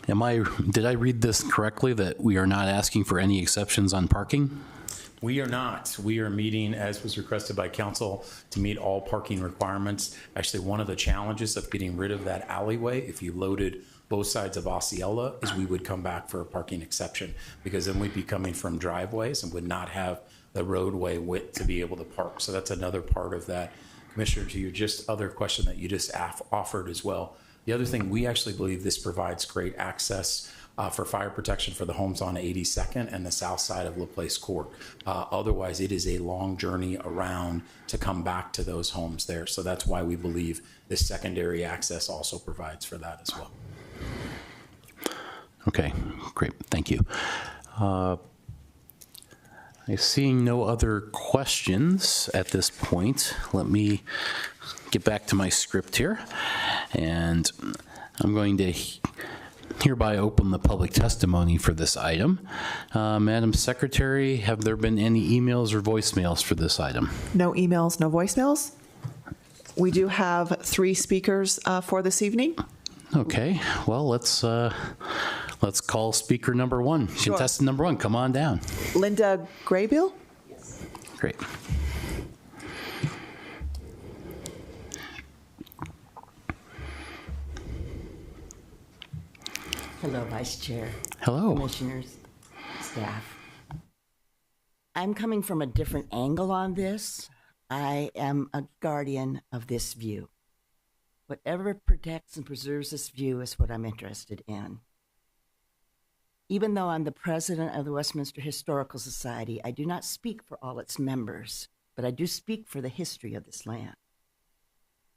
did I read this correctly, that we are not asking for any exceptions on parking? We are not. We are meeting, as was requested by council, to meet all parking requirements. Actually, one of the challenges of getting rid of that alleyway, if you loaded both sides of Osceola, is we would come back for a parking exception, because then we'd be coming from driveways and would not have the roadway width to be able to park. So that's another part of that. Commissioner, to your just other question that you just offered as well. The other thing, we actually believe this provides great access for fire protection for the homes on 82nd and the south side of LaPlace Court. Otherwise, it is a long journey around to come back to those homes there. So that's why we believe this secondary access also provides for that as well. Okay, great. Thank you. I'm seeing no other questions at this point. Let me get back to my script here, and I'm going to hereby open the public testimony for this item. Madam Secretary, have there been any emails or voicemails for this item? No emails, no voicemails. We do have 3 speakers for this evening. Okay, well, let's call speaker number 1. Sure. Contestant number 1, come on down. Linda Graybill? Great. Hello, Vice Chair. Hello. Commissioners, staff. I'm coming from a different angle on this. I am a guardian of this view. Whatever protects and preserves this view is what I'm interested in. Even though I'm the president of the Westminster Historical Society, I do not speak for all its members, but I do speak for the history of this land.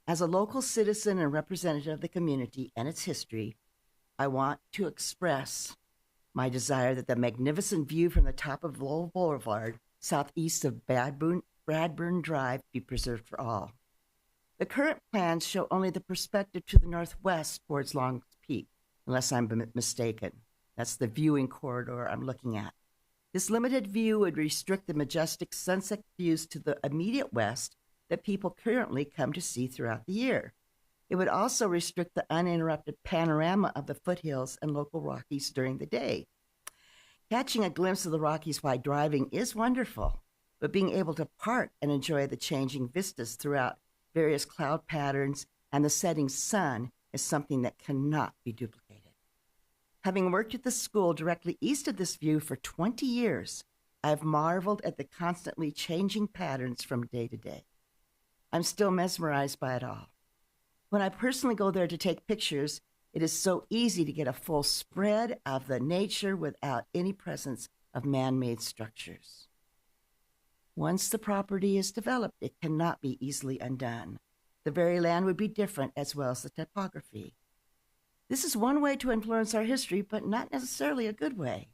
As a local citizen and representative of the community and its history, I want to express my desire that the magnificent view from the top of Lowell Boulevard, southeast of Bradburn Drive, be preserved for all. The current plans show only the perspective to the northwest towards Long Peak, unless I'm mistaken. That's the viewing corridor I'm looking at. This limited view would restrict the majestic sunset views to the immediate west that people currently come to see throughout the year. It would also restrict the uninterrupted panorama of the foothills and local Rockies during the day. Catching a glimpse of the Rockies while driving is wonderful, but being able to park and enjoy the changing vistas throughout various cloud patterns and the setting sun is something that cannot be duplicated. Having worked at the school directly east of this view for 20 years, I've marveled at the constantly changing patterns from day to day. I'm still mesmerized by it all. When I personally go there to take pictures, it is so easy to get a full spread of the nature without any presence of man-made structures. Once the property is developed, it cannot be easily undone. The very land would be different as well as the topography. This is one way to influence our history, but not necessarily a good way.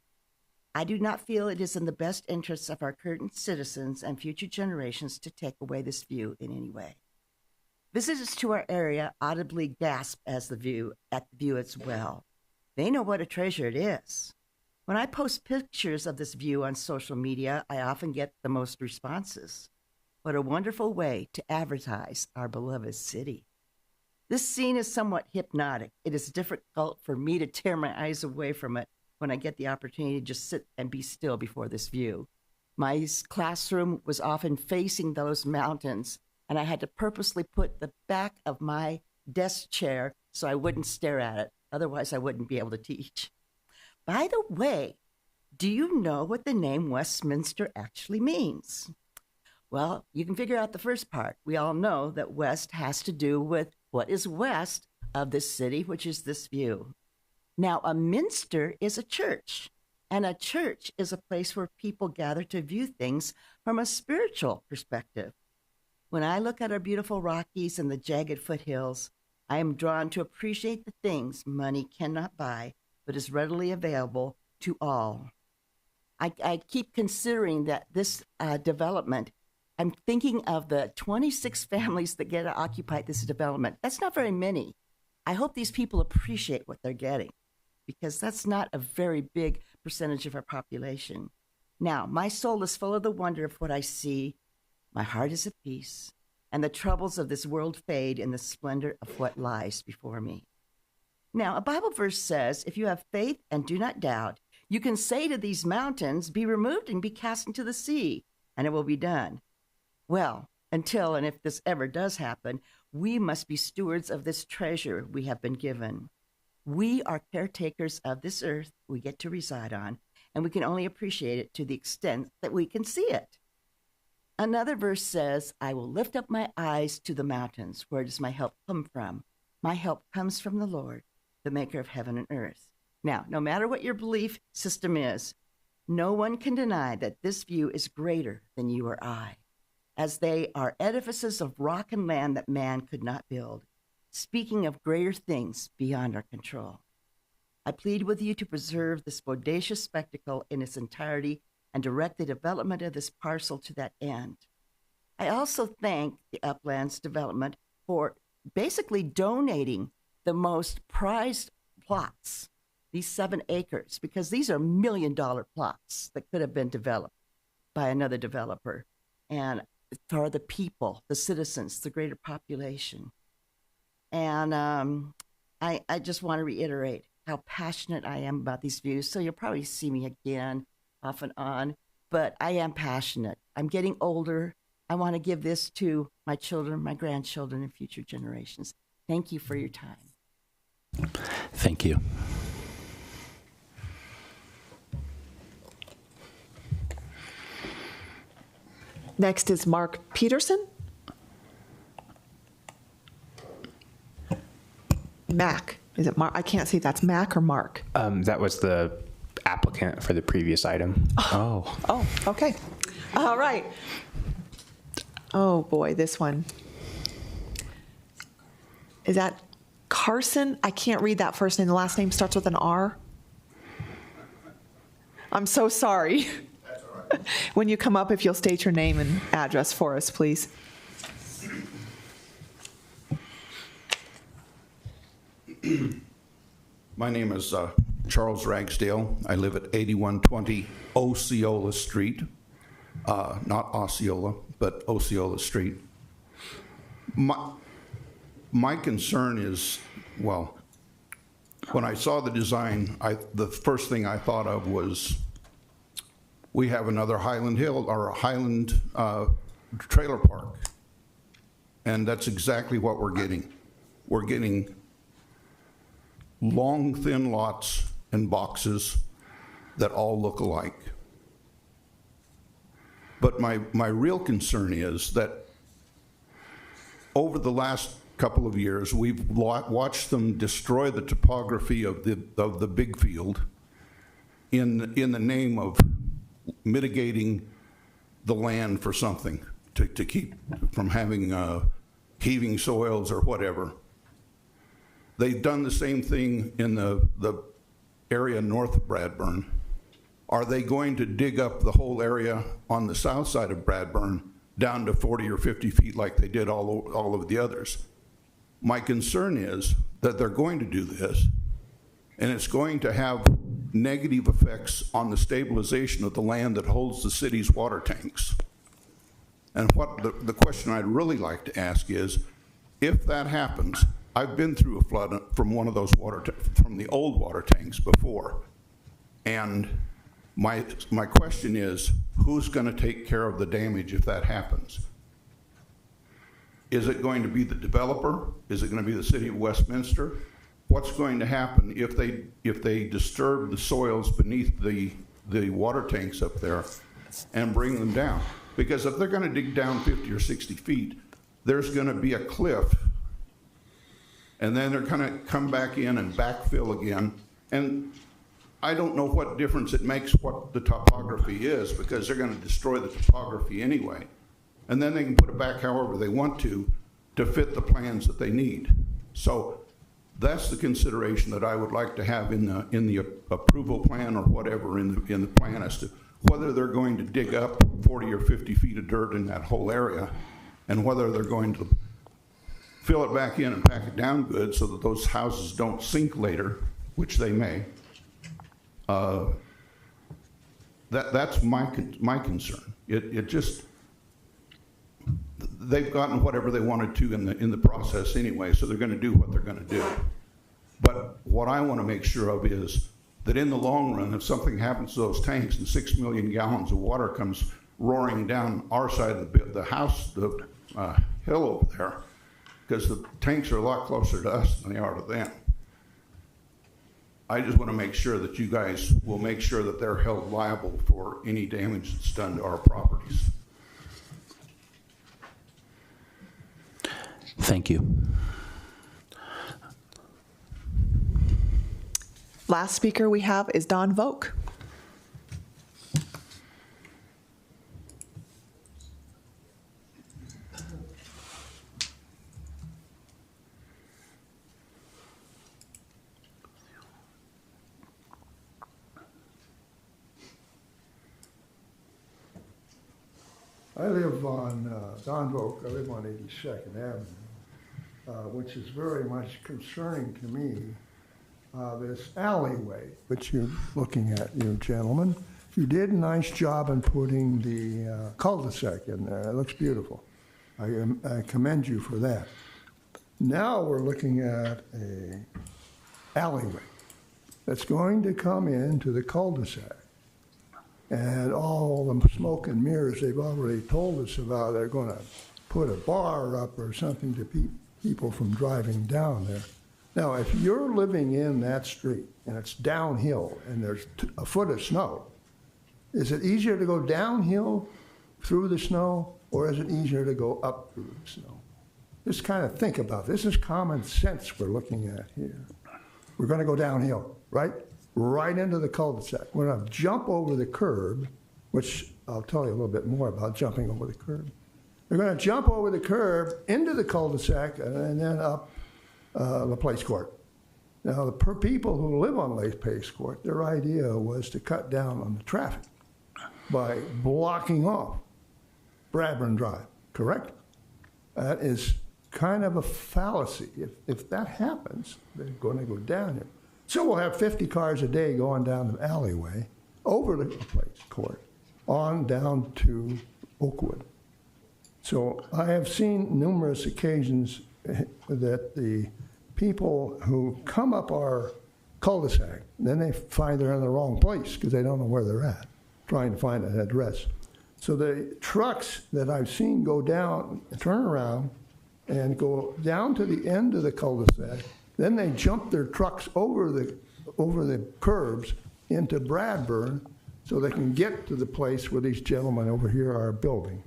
I do not feel it is in the best interests of our current citizens and future generations to take away this view in any way. Visitors to our area audibly gasp at the view as well. They know what a treasure it is. When I post pictures of this view on social media, I often get the most responses. What a wonderful way to advertise our beloved city. This scene is somewhat hypnotic. It is difficult for me to tear my eyes away from it when I get the opportunity to just sit and be still before this view. My classroom was often facing those mountains, and I had to purposely put the back of my desk chair so I wouldn't stare at it. Otherwise, I wouldn't be able to teach. By the way, do you know what the name Westminster actually means? Well, you can figure out the first part. We all know that west has to do with what is west of this city, which is this view. Now, a minster is a church, and a church is a place where people gather to view things from a spiritual perspective. When I look at our beautiful Rockies and the jagged foothills, I am drawn to appreciate the things money cannot buy, but is readily available to all. I keep considering that this development, I'm thinking of the 26 families that get to occupy this development. That's not very many. I hope these people appreciate what they're getting, because that's not a very big percentage of our population. Now, my soul is full of the wonder of what I see. My heart is at peace, and the troubles of this world fade in the splendor of what lies before me. Now, a Bible verse says, if you have faith and do not doubt, you can say to these mountains, be removed and be cast into the sea, and it will be done. Well, until and if this ever does happen, we must be stewards of this treasure we have been given. We are caretakers of this earth we get to reside on, and we can only appreciate it to the extent that we can see it. Another verse says, I will lift up my eyes to the mountains. Where does my help come from? My help comes from the Lord, the maker of heaven and earth. Now, no matter what your belief system is, no one can deny that this view is greater than you or I, as they are edifices of rock and land that man could not build, speaking of greater things beyond our control. I plead with you to preserve this bodacious spectacle in its entirety and direct the development of this parcel to that end. I also thank the Uplands Development for basically donating the most prized plots, these 7 acres, because these are $1 million plots that could have been developed by another developer. And for the people, the citizens, the greater population. And I just want to reiterate how passionate I am about these views. So you'll probably see me again off and on, but I am passionate. I'm getting older. I want to give this to my children, my grandchildren, and future generations. Thank you for your time. Thank you. Next is Mark Peterson. Mac. Is it Mark? I can't see if that's Mac or Mark. That was the applicant for the previous item. Oh, okay. All right. Oh, boy, this one. Is that Carson? I can't read that first name. The last name starts with an R. I'm so sorry. That's all right. When you come up, if you'll state your name and address for us, please. My name is Charles Ragsdale. I live at 8120 Osceola Street. Not Osceola, but Osceola Street. My concern is, well, when I saw the design, the first thing I thought of was we have another Highland Hill or a Highland trailer park. And that's exactly what we're getting. We're getting long, thin lots and boxes that all look alike. But my real concern is that over the last couple of years, we've watched them destroy the topography of the big field in the name of mitigating the land for something to keep from having heaving soils or whatever. They've done the same thing in the area north of Bradburn. Are they going to dig up the whole area on the south side of Bradburn down to 40 or 50 feet like they did all of the others? My concern is that they're going to do this, and it's going to have negative effects on the stabilization of the land that holds the city's water tanks. And what the question I'd really like to ask is, if that happens, I've been through a flood from one of those from the old water tanks before, and my question is, who's going to take care of the damage if that happens? Is it going to be the developer? Is it going to be the city of Westminster? What's going to happen if they disturb the soils beneath the water tanks up there and bring them down? Because if they're going to dig down 50 or 60 feet, there's going to be a cliff, and then they're going to come back in and backfill again. And I don't know what difference it makes what the topography is, because they're going to destroy the topography anyway. And then they can put it back however they want to fit the plans that they need. So that's the consideration that I would like to have in the approval plan or whatever in the plan as to whether they're going to dig up 40 or 50 feet of dirt in that whole area, and whether they're going to fill it back in and pack it down good so that those houses don't sink later, which they may. That's my concern. It just, they've gotten whatever they wanted to in the process anyway, so they're going to do what they're going to do. But what I want to make sure of is that in the long run, if something happens to those tanks and 6 million gallons of water comes roaring down our side of the house, the hill over there, because the tanks are a lot closer to us than they are to them. I just want to make sure that you guys will make sure that they're held liable for any damage that's done to our properties. Thank you. Last speaker we have is Don Vogt. I live on Don Vogt. I live on 82nd Avenue, which is very much concerning to me. This alleyway, which you're looking at, you gentlemen, you did a nice job in putting the cul-de-sac in there. It looks beautiful. I commend you for that. Now we're looking at a alleyway that's going to come into the cul-de-sac. And all the smoke and mirrors they've already told us about, they're going to put a bar up or something to keep people from driving down there. Now, if you're living in that street and it's downhill and there's a foot of snow, is it easier to go downhill through the snow, or is it easier to go up through the snow? Just kind of think about this. This is common sense we're looking at here. We're going to go downhill, right? Right into the cul-de-sac. We're going to jump over the curb, which I'll tell you a little bit more about jumping over the curb. We're going to jump over the curb into the cul-de-sac and then up LaPlace Court. Now, the people who live on LaPlace Court, their idea was to cut down on the traffic by blocking off Bradburn Drive, correct? That is kind of a fallacy. If that happens, they're going to go down here. So we'll have 50 cars a day going down the alleyway, over the LaPlace Court, on down to Oakwood. So I have seen numerous occasions that the people who come up our cul-de-sac, then they find they're in the wrong place because they don't know where they're at. trying to find an address. So the trucks that I've seen go down, turn around, and go down to the end of the cul-de-sac, then they jump their trucks over the curbs into Bradburn so they can get to the place where these gentlemen over here are building.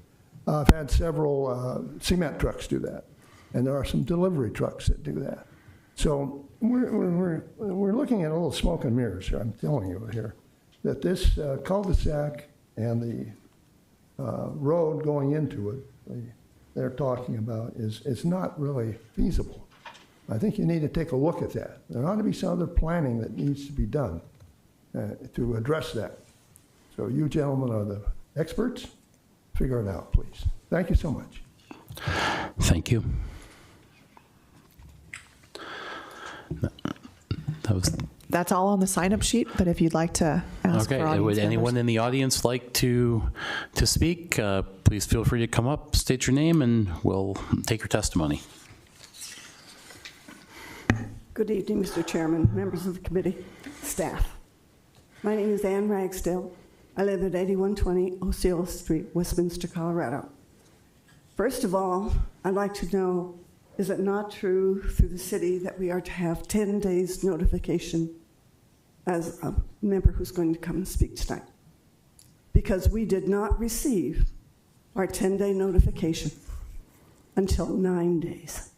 I've had several cement trucks do that, and there are some delivery trucks that do that. So we're looking at a little smoke and mirrors here, I'm telling you here, that this cul-de-sac and the road going into it, they're talking about, is not really feasible. I think you need to take a look at that. There ought to be some other planning that needs to be done to address that. So you gentlemen are the experts. Figure it out, please. Thank you so much. Thank you. That's all on the sign-up sheet, but if you'd like to ask for Okay, audience would anyone members. in the audience like to speak? Please feel free to come up, state your name, and we'll take your testimony. Good evening, Mr. Chairman, members of the committee, staff. My name is Ann Ragsdale. I live at 8120 Osceola Street, Westminster, Colorado. First of all, I'd like to know, is it not true through the city that we are to have 10 days notification as a member who's going to come and speak tonight? Because we did not receive our 10-day notification until 9 days.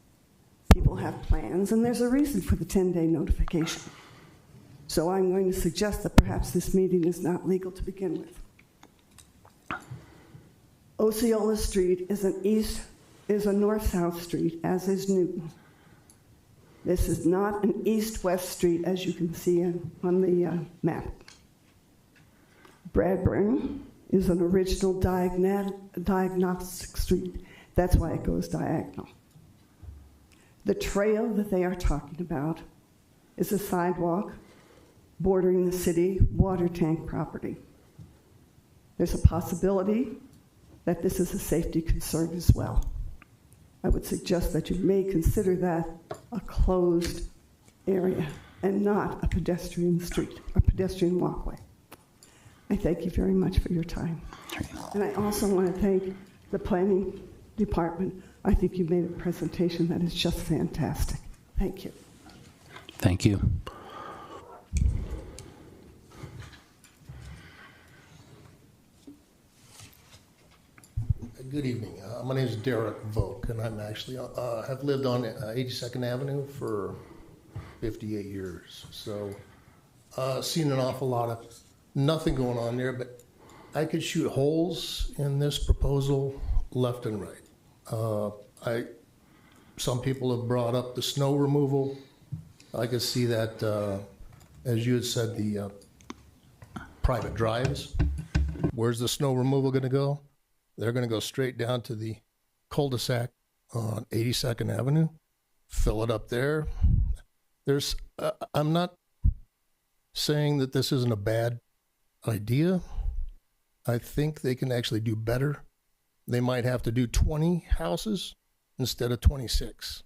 People have plans, and there's a reason for the 10-day notification. So I'm going to suggest that perhaps this meeting is not legal to begin with. Osceola Street is a north-south street, as is Newton. This is not an east-west street, as you can see on the map. Bradburn is an original diagnostic street. That's why it goes diagonal. The trail that they are talking about is a sidewalk bordering the city water tank property. There's a possibility that this is a safety concern as well. I would suggest that you may consider that a closed area and not a pedestrian street or pedestrian walkway. I thank you very much for your time. And I also want to thank the planning department. I think you made a presentation that is just fantastic. Thank you. Thank you. Good evening. My name is Derek Volk, and I'm actually have lived on 82nd Avenue for 58 years. So, seen an awful lot of nothing going on there, but I could shoot holes in this proposal left and right. Some people have brought up the snow removal. I could see that, as you had said, the private drives. Where's the snow removal going to go? They're going to go straight down to the cul-de-sac on 82nd Avenue, fill it up there. I'm not saying that this isn't a bad idea. I think they can actually do better. They might have to do 20 houses instead of 26.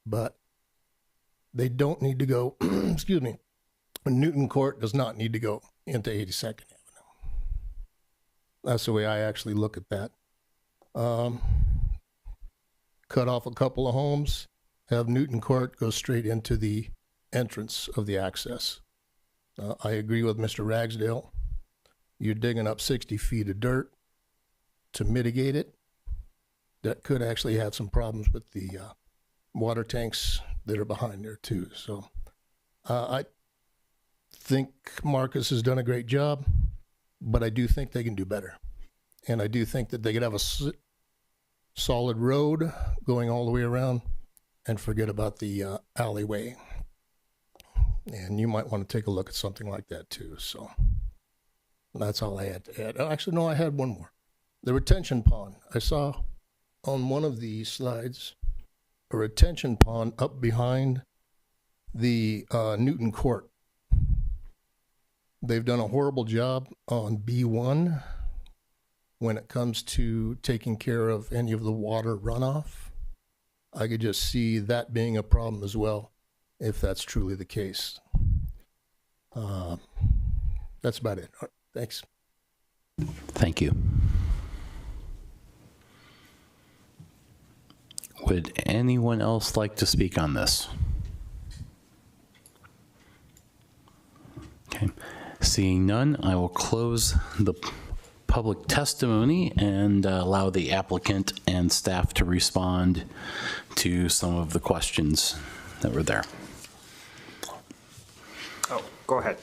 But they don't need to go, excuse me, Newton Court does not need to go into 82nd Avenue. That's the way I actually look at that. Cut off a couple of homes, have Newton Court go straight into the entrance of the access. I agree with Mr. Ragsdale. You're digging up 60 feet of dirt to mitigate it. That could actually have some problems with the water tanks that are behind there too. So I think Marcus has done a great job, but I do think they can do better. And I do think that they could have a solid road going all the way around and forget about the alleyway. And you might want to take a look at something like that too. So that's all I had to add. Actually, no, I had one more. The retention pond. I saw on one of the slides a retention pond up behind the Newton Court. They've done a horrible job on B1 when it comes to taking care of any of the water runoff. I could just see that being a problem as well, if that's truly the case. That's about it. Thanks. Thank you. Would anyone else like to speak on this? Okay. Seeing none, I will close the public testimony and allow the applicant and staff to respond to some of the questions that were there. Oh, go ahead.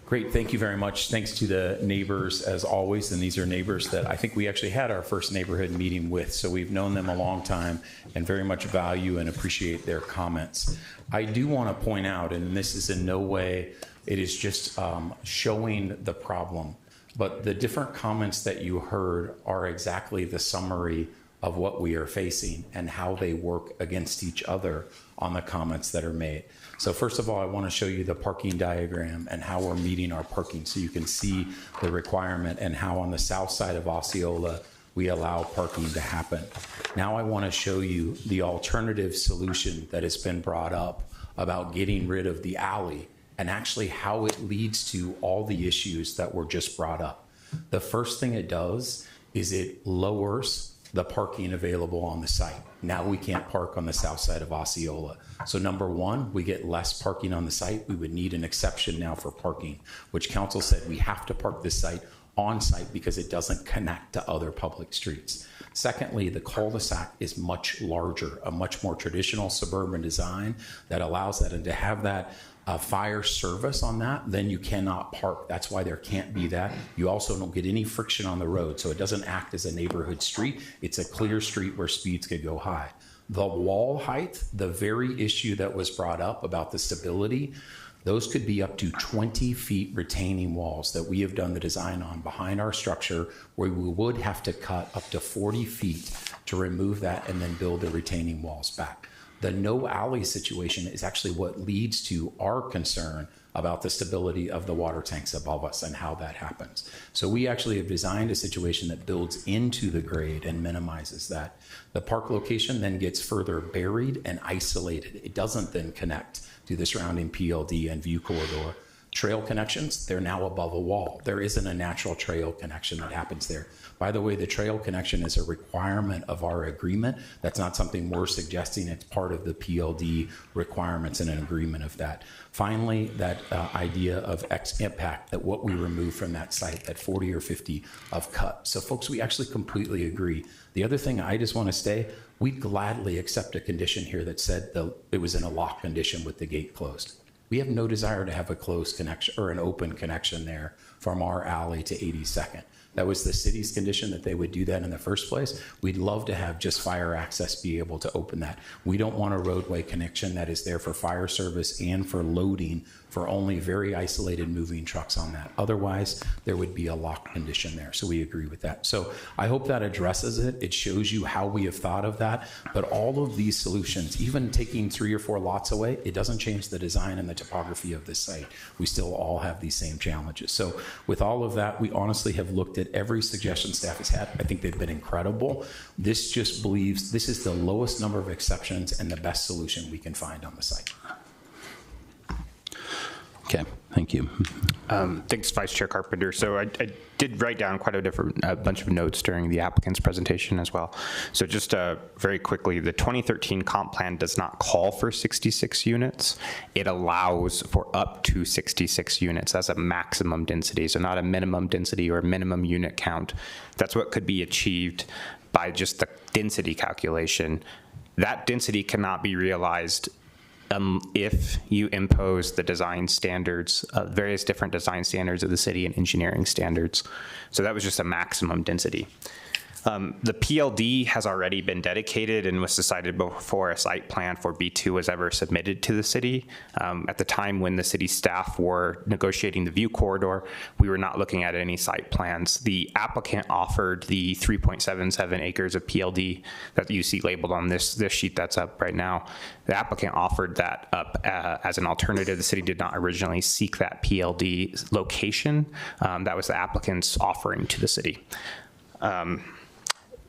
Great, thank you very much. Thanks to the neighbors as always, and these are neighbors that I think we actually had our first neighborhood meeting with, so we've known them a long time and very much value and appreciate their comments. I do want to point out, and this is in no way, it is just showing the problem, but the different comments that you heard are exactly the summary of what we are facing and how they work against each other on the comments that are made. So first of all, I want to show you the parking diagram and how we're meeting our parking so you can see the requirement and how on the south side of Osceola we allow parking to happen. Now I want to show you the alternative solution that has been brought up about getting rid of the alley and actually how it leads to all the issues that were just brought up. The first thing it does is it lowers the parking available on the site. Now we can't park on the south side of Osceola. So number one, we get less parking on the site. We would need an exception now for parking, which council said we have to park this site on site because it doesn't connect to other public streets. Secondly, the cul-de-sac is much larger, a much more traditional suburban design that allows that, and to have that fire service on that, then you cannot park. That's why there can't be that. You also don't get any friction on the road, so it doesn't act as a neighborhood street. It's a clear street where speeds could go high. The wall height, the very issue that was brought up about the stability, those could be up to 20 feet retaining walls that we have done the design on behind our structure, where we would have to cut up to 40 feet to remove that and then build the retaining walls back. The no alley situation is actually what leads to our concern about the stability of the water tanks above us and how that happens. So we actually have designed a situation that builds into the grade and minimizes that. The park location then gets further buried and isolated. It doesn't then connect to the surrounding PLD and view corridor. Trail connections, they're now above a wall. There isn't a natural trail connection that happens there. By the way, the trail connection is a requirement of our agreement. That's not something we're suggesting. It's part of the PLD requirements and an agreement of that. Finally, that idea of X impact, that what we remove from that site, that 40 or 50 of cut. So folks, we actually completely agree. The other thing I just want to say, we'd gladly accept a condition here that said it was in a lock condition with the gate closed. We have no desire to have a closed connection or an open connection there from our alley to 82nd. That was the city's condition that they would do that in the first place. We'd love to have just fire access be able to open that. We don't want a roadway connection that is there for fire service and for loading for only very isolated moving trucks on that. Otherwise, there would be a lock condition there. So we agree with that. So I hope that addresses it. It shows you how we have thought of that. But all of these solutions, even taking 3 or 4 lots away, it doesn't change the design and the topography of this site. We still all have these same challenges. So with all of that, we honestly have looked at every suggestion staff has had. I think they've been incredible. This just believes this is the lowest number of exceptions and the best solution we can find on the site. Okay, thank you. Thanks, Vice Chair Carpenter. So I did write down quite a bunch of notes during the applicant's presentation as well. So just very quickly, the 2013 comp plan does not call for 66 units. It allows for up to 66 units as a maximum density, so not a minimum density or minimum unit count. That's what could be achieved by just the density calculation. That density cannot be realized if you impose the design standards, various different design standards of the city and engineering standards. So that was just a maximum density. The PLD has already been dedicated and was decided before a site plan for B2 was ever submitted to the city. At the time when the city staff were negotiating the view corridor, we were not looking at any site plans. The applicant offered the 3.77 acres of PLD that you see labeled on this sheet that's up right now. The applicant offered that up as an alternative. The city did not originally seek that PLD location. That was the applicant's offering to the city.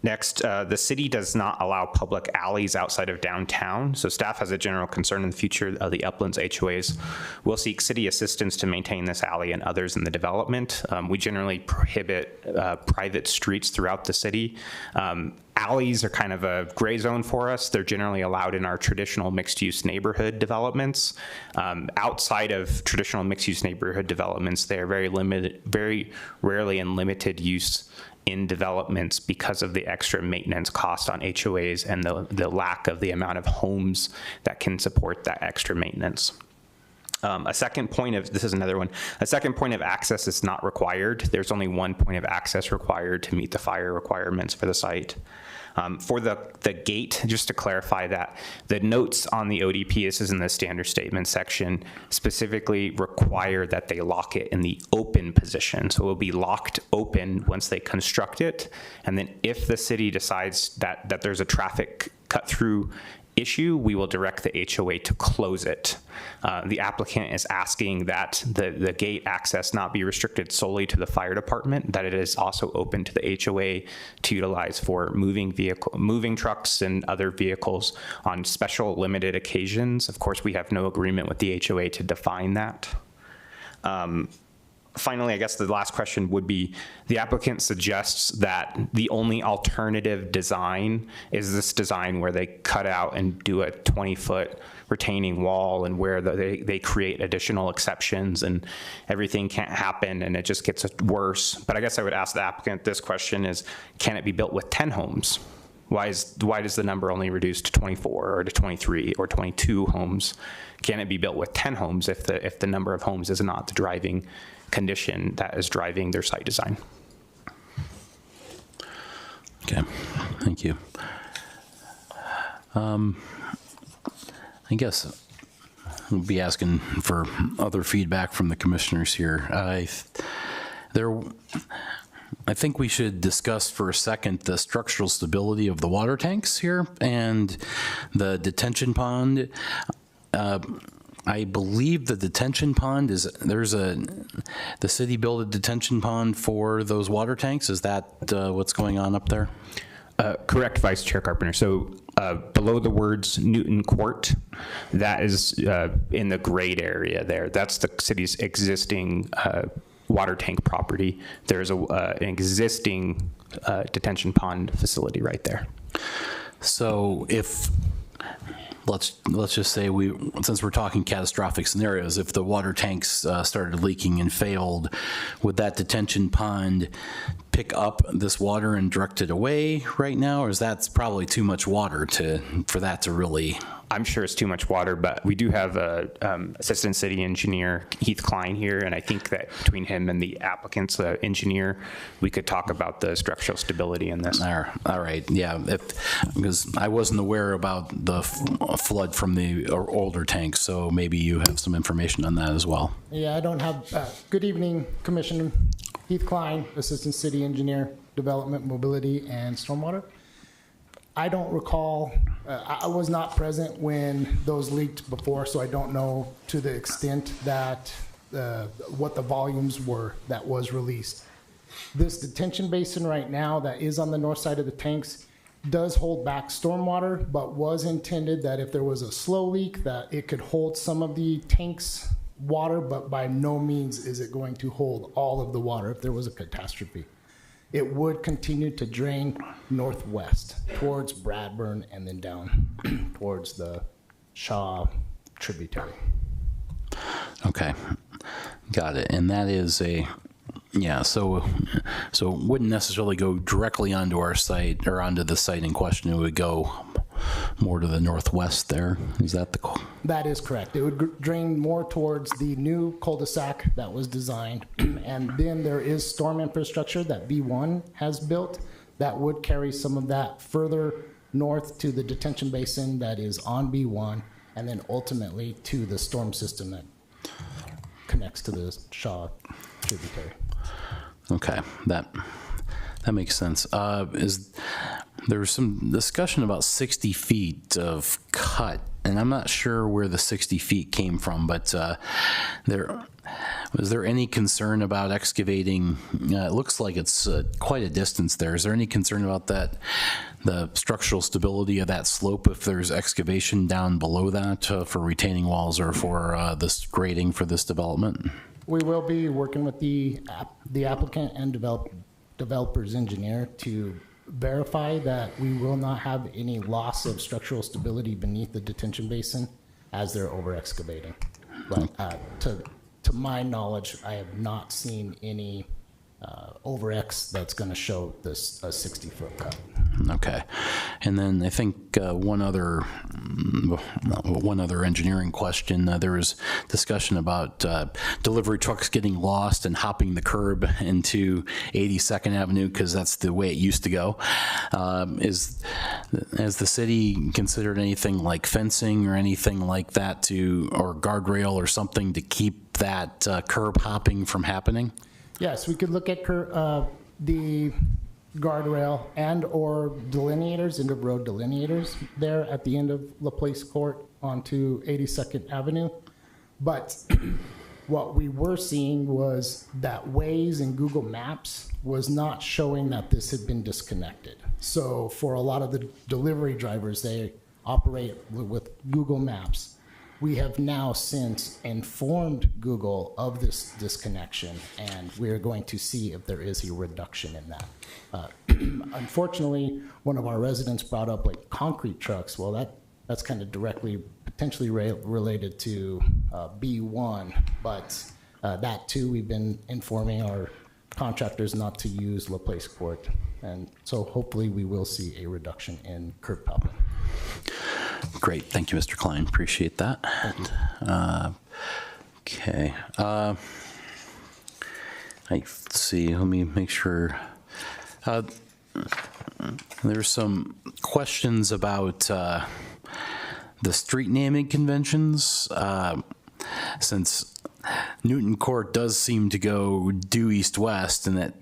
Next, the city does not allow public alleys outside of downtown, so staff has a general concern in the future of the Uplands HOAs will seek city assistance to maintain this alley and others in the development. We generally prohibit private streets throughout the city. Alleys are kind of a gray zone for us. They're generally allowed in our traditional mixed-use neighborhood developments. Outside of traditional mixed-use neighborhood developments, they're very rarely in limited use in developments because of the extra maintenance cost on HOAs and the lack of the amount of homes that can support that extra maintenance. A second point of, this is another one, a second point of access is not required. There's only one point of access required to meet the fire requirements for the site. For the gate, just to clarify that, the notes on the ODP, this is in the standard statement section, specifically require that they lock it in the open position. So it will be locked open once they construct it. And then if the city decides that there's a traffic cut through issue, we will direct the HOA to close it. The applicant is asking that the gate access not be restricted solely to the fire department, that it is also open to the HOA to utilize for moving trucks and other vehicles on special limited occasions. Of course, we have no agreement with the HOA to define that. Finally, I guess the last question would be, the applicant suggests that the only alternative design is this design where they cut out and do a 20-foot retaining wall, and where they create additional exceptions and everything can't happen and it just gets worse. But I guess I would ask the applicant this question is, can it be built with 10 homes? Why does the number only reduce to 24 or to 23 or 22 homes? Can it be built with 10 homes if the number of homes is not the driving condition that is driving their site design? Okay, thank you. I guess we'll be asking for other feedback from the commissioners here. I think we should discuss for a second the structural stability of the water tanks here and the detention pond. I believe the detention pond is, the city built a detention pond for those water tanks. Is that what's going on up there? Correct, Vice Chair Carpenter. So below the words Newton Court, that is in the grade area there. That's the city's existing water tank property. There's an existing detention pond facility right there. So if, let's just say since we're talking catastrophic scenarios, if the water tanks started leaking and failed, would that detention pond pick up this water and direct it away right now, or is that probably too much water for that to really? I'm sure it's too much water, but we do have Assistant City Engineer Heath Klein here, and I think that between him and the applicant's engineer, we could talk about the structural stability in this. All right, yeah, because I wasn't aware about the flood from the older tanks, so maybe you have some information on that as well. Yeah, I don't have, good evening, Commissioner. Heath Klein, Assistant City Engineer, Development, Mobility, and Stormwater. I don't recall, I was not present when those leaked before, so I don't know to the extent that what the volumes were that was released. This detention basin right now that is on the north side of the tanks does hold back stormwater, but was intended that if there was a slow leak that it could hold some of the tanks water, but by no means is it going to hold all of the water if there was a catastrophe. It would continue to drain northwest towards Bradburn and then down towards the Shaw tributary. Okay, got it. And that is so it wouldn't necessarily go directly onto our site or onto the site in question. It would go more to the northwest there. Is that the? That is correct. It would drain more towards the new cul-de-sac that was designed. And then there is storm infrastructure that B1 has built that would carry some of that further north to the detention basin that is on B1, and then ultimately to the storm system that connects to the Shaw tributary. Okay, that makes sense. There was some discussion about 60 feet of cut, and I'm not sure where the 60 feet came from, but is there any concern about excavating? It looks like it's quite a distance there. Is there any concern about that, the structural stability of that slope if there's excavation down below that for retaining walls or for this grading for this development? We will be working with the applicant and developer's engineer to verify that we will not have any loss of structural stability beneath the detention basin as they're over excavating. But to my knowledge, I have not seen any over-X that's going to show this a 60-foot cut. Okay. And then I think one other engineering question. There was discussion about delivery trucks getting lost and hopping the curb into 82nd Avenue because that's the way it used to go. Has the city considered anything like fencing or anything like that or guardrail or something to keep that curb hopping from happening? Yes, we could look at the guardrail and or delineators, end of road delineators there at the end of LaPlace Court onto 82nd Avenue. But what we were seeing was that Waze and Google Maps was not showing that this had been disconnected. So for a lot of the delivery drivers, they operate with Google Maps. We have now since informed Google of this disconnection, and we're going to see if there is a reduction in that. Unfortunately, one of our residents brought up like concrete trucks. Well, that's kind of directly potentially related to B1, but that too, we've been informing our contractors not to use LaPlace Court, and so hopefully we will see a reduction in curb hopping. Great. Thank you, Mr. Klein. Appreciate that. Okay. Let's see. Let me make sure. There's some questions about the street naming conventions. Since Newton Court does seem to go due east-west, and that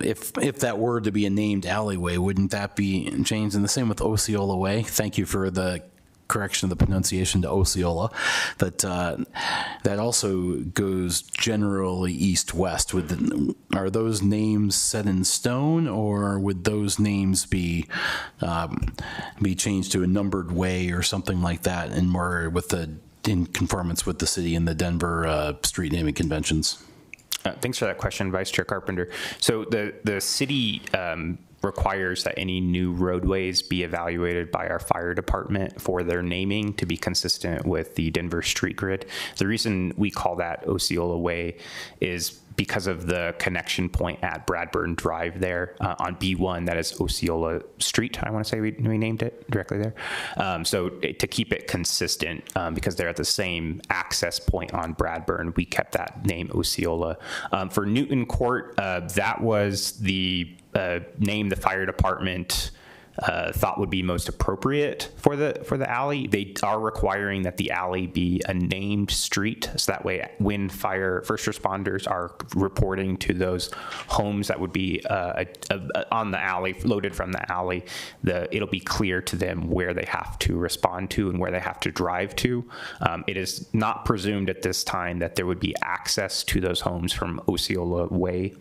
if that were to be a named alleyway, wouldn't that be changed? And the same with Osceola Way. Thank you for the correction of the pronunciation to Osceola. But that also goes generally east-west. Are those names set in stone, or would those names be changed to a numbered way or something like that, and more in conformance with the city and the Denver street naming conventions? Thanks for that question, Vice Chair Carpenter. So the city requires that any new roadways be evaluated by our fire department for their naming to be consistent with the Denver street grid. The reason we call that Osceola Way is because of the connection point at Bradburn Drive there on B1, that is Osceola Street. I want to say we named it directly there. So to keep it consistent, because they're at the same access point on Bradburn, we kept that name Osceola. For Newton Court, that was the name the fire department thought would be most appropriate for the alley. They are requiring that the alley be a named street, so that way when first responders are reporting to those homes that would be on the alley, loaded from the alley, it'll be clear to them where they have to respond to and where they have to drive to. It is not presumed at this time that there would be access to those homes from Osceola Way,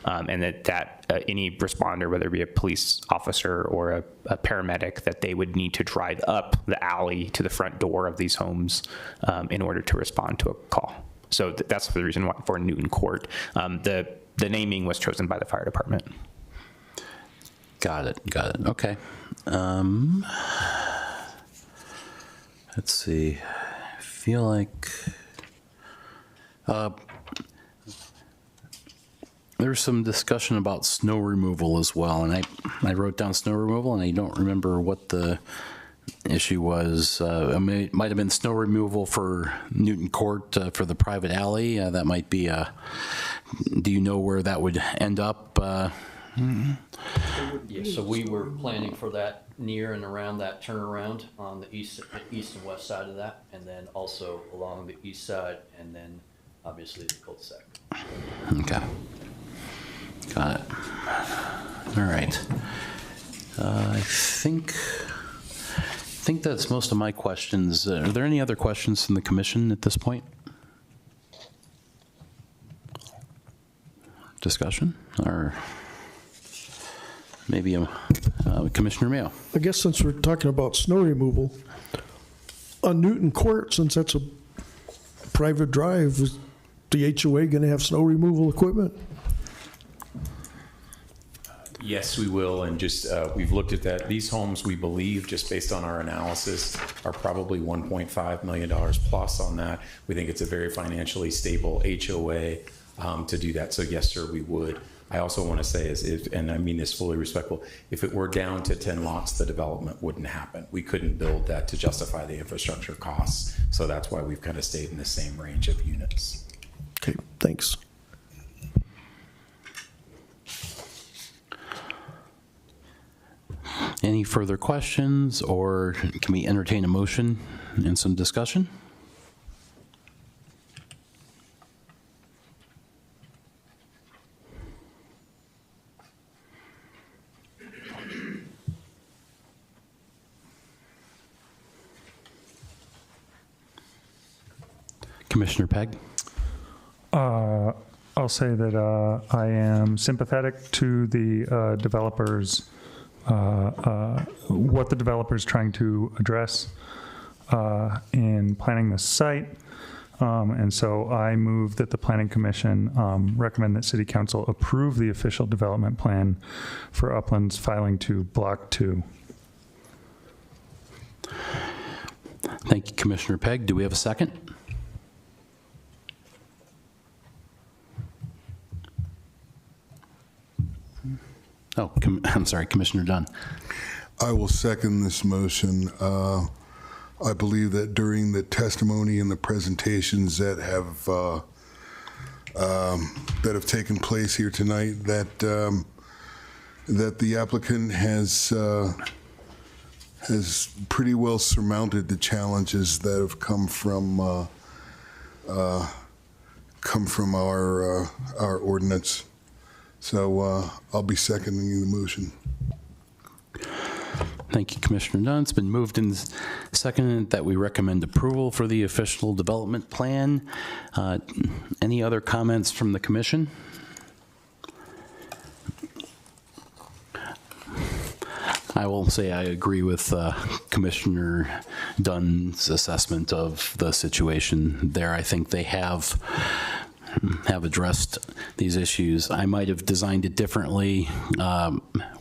and that any responder, whether it be a police officer or a paramedic, that they would need to drive up the alley to the front door of these homes in order to respond to a call. So that's the reason why for Newton Court. The naming was chosen by the fire department. Got it. Okay. Let's see. I feel like there's some discussion about snow removal as well, and I wrote down snow removal, and I don't remember what the issue was. It might have been snow removal for Newton Court for the private alley. That might be do you know where that would end up? Yeah, so we were planning for that near and around that turnaround on the east and west side of that, and then also along the east side, and then obviously the cul-de-sac. Okay. Got it. All right. I think that's most of my questions. Are there any other questions from the commission at this point? discussion? Or maybe Commissioner Mayo? I guess since we're talking about snow removal, on Newton Court, since that's a private drive, is the HOA going to have snow removal equipment? Yes, we will, and just, we've looked at that. These homes, we believe, just based on our analysis, are probably $1.5 million plus on that. We think it's a very financially stable HOA to do that. So yes, sir, we would. I also want to say, and I mean this fully respectful, if it were down to 10 lots, the development wouldn't happen. We couldn't build that to justify the infrastructure costs. So that's why we've kind of stayed in the same range of units. Okay, thanks. Any further questions, or can we entertain a motion and some discussion? Commissioner Pegg? I'll say that I am sympathetic to the developers, what the developer's trying to address in planning the site. And so I move that the Planning Commission recommend that City Council approve the official development plan for Uplands filing to Block 2. Thank you, Commissioner Pegg. Do we have a second? Oh, I'm sorry, Commissioner Dunn. I will second this motion. I believe that during the testimony and the presentations that have taken place here tonight, that the applicant has pretty well surmounted the challenges that have come from our ordinance. So I'll be seconding the motion. Thank you, Commissioner Dunn. It's been moved and seconded that we recommend approval for the official development plan. Any other comments from the commission? I will say I agree with Commissioner Dunn's assessment of the situation there. I think they have addressed these issues. I might have designed it differently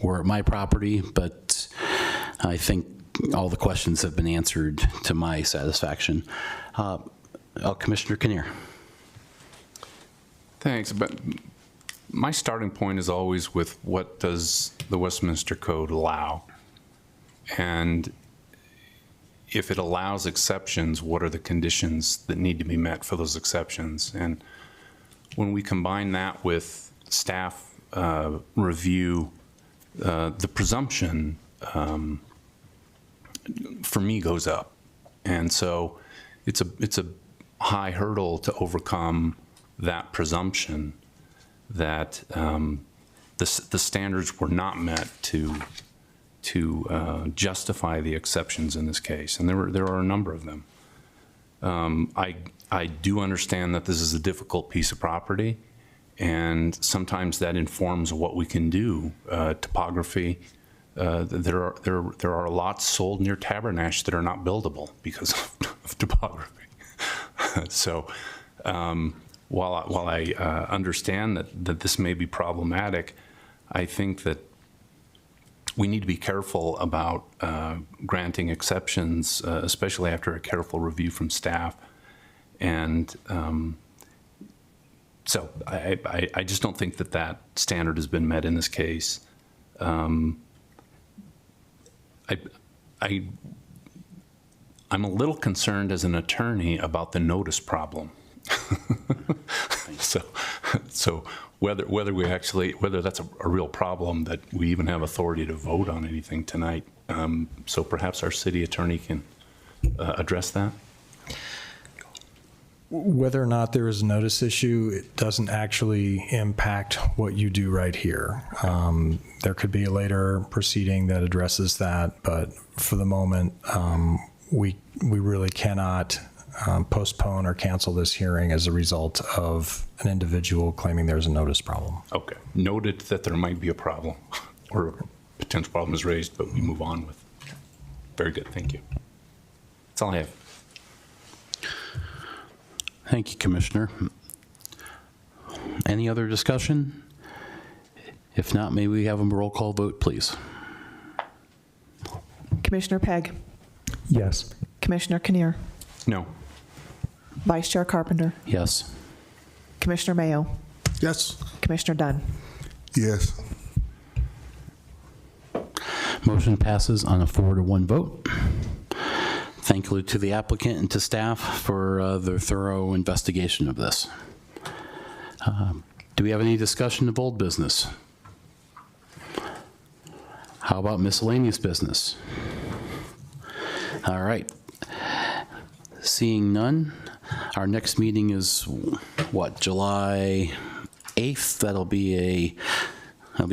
were it my property, but I think all the questions have been answered to my satisfaction. Commissioner Kinnear. Thanks, but my starting point is always with what does the Westminster Code allow? And if it allows exceptions, what are the conditions that need to be met for those exceptions? And when we combine that with staff review, the presumption for me goes up. And so it's a high hurdle to overcome that presumption that the standards were not met to justify the exceptions in this case. And there are a number of them. I do understand that this is a difficult piece of property, and sometimes that informs what we can do. Topography, there are lots sold near Tabernash that are not buildable because of topography. So while I understand that this may be problematic, I think that we need to be careful about granting exceptions, especially after a careful review from staff. And so I just don't think that standard has been met in this case. I'm a little concerned as an attorney about the notice problem. So whether that's a real problem, that we even have authority to vote on anything tonight. So perhaps our city attorney can address that. Whether or not there is a notice issue, it doesn't actually impact what you do right here. There could be a later proceeding that addresses that, but for the moment, we really cannot postpone or cancel this hearing as a result of an individual claiming there's a notice problem. Okay. Noted that there might be a problem or a potential problem is raised, but we move on with. Very good. Thank you. That's all I have. Thank you, Commissioner. Any other discussion? If not, may we have a roll call vote, please? Commissioner Pegg, Yes. Commissioner Kinnear, No. Vice Chair Carpenter, Yes. Commissioner Mayo, Yes. Commissioner Dunn. Yes. Motion passes on a 4-1 vote. Thank you to the applicant and to staff for their thorough investigation of this. Do we have any discussion of old business? How about miscellaneous business? All right. Seeing none, our next meeting is what, July 8th? That'll be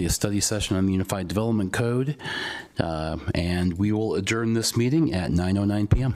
a study session on the Unified Development Code, and we will adjourn this meeting at 9:09 p.m.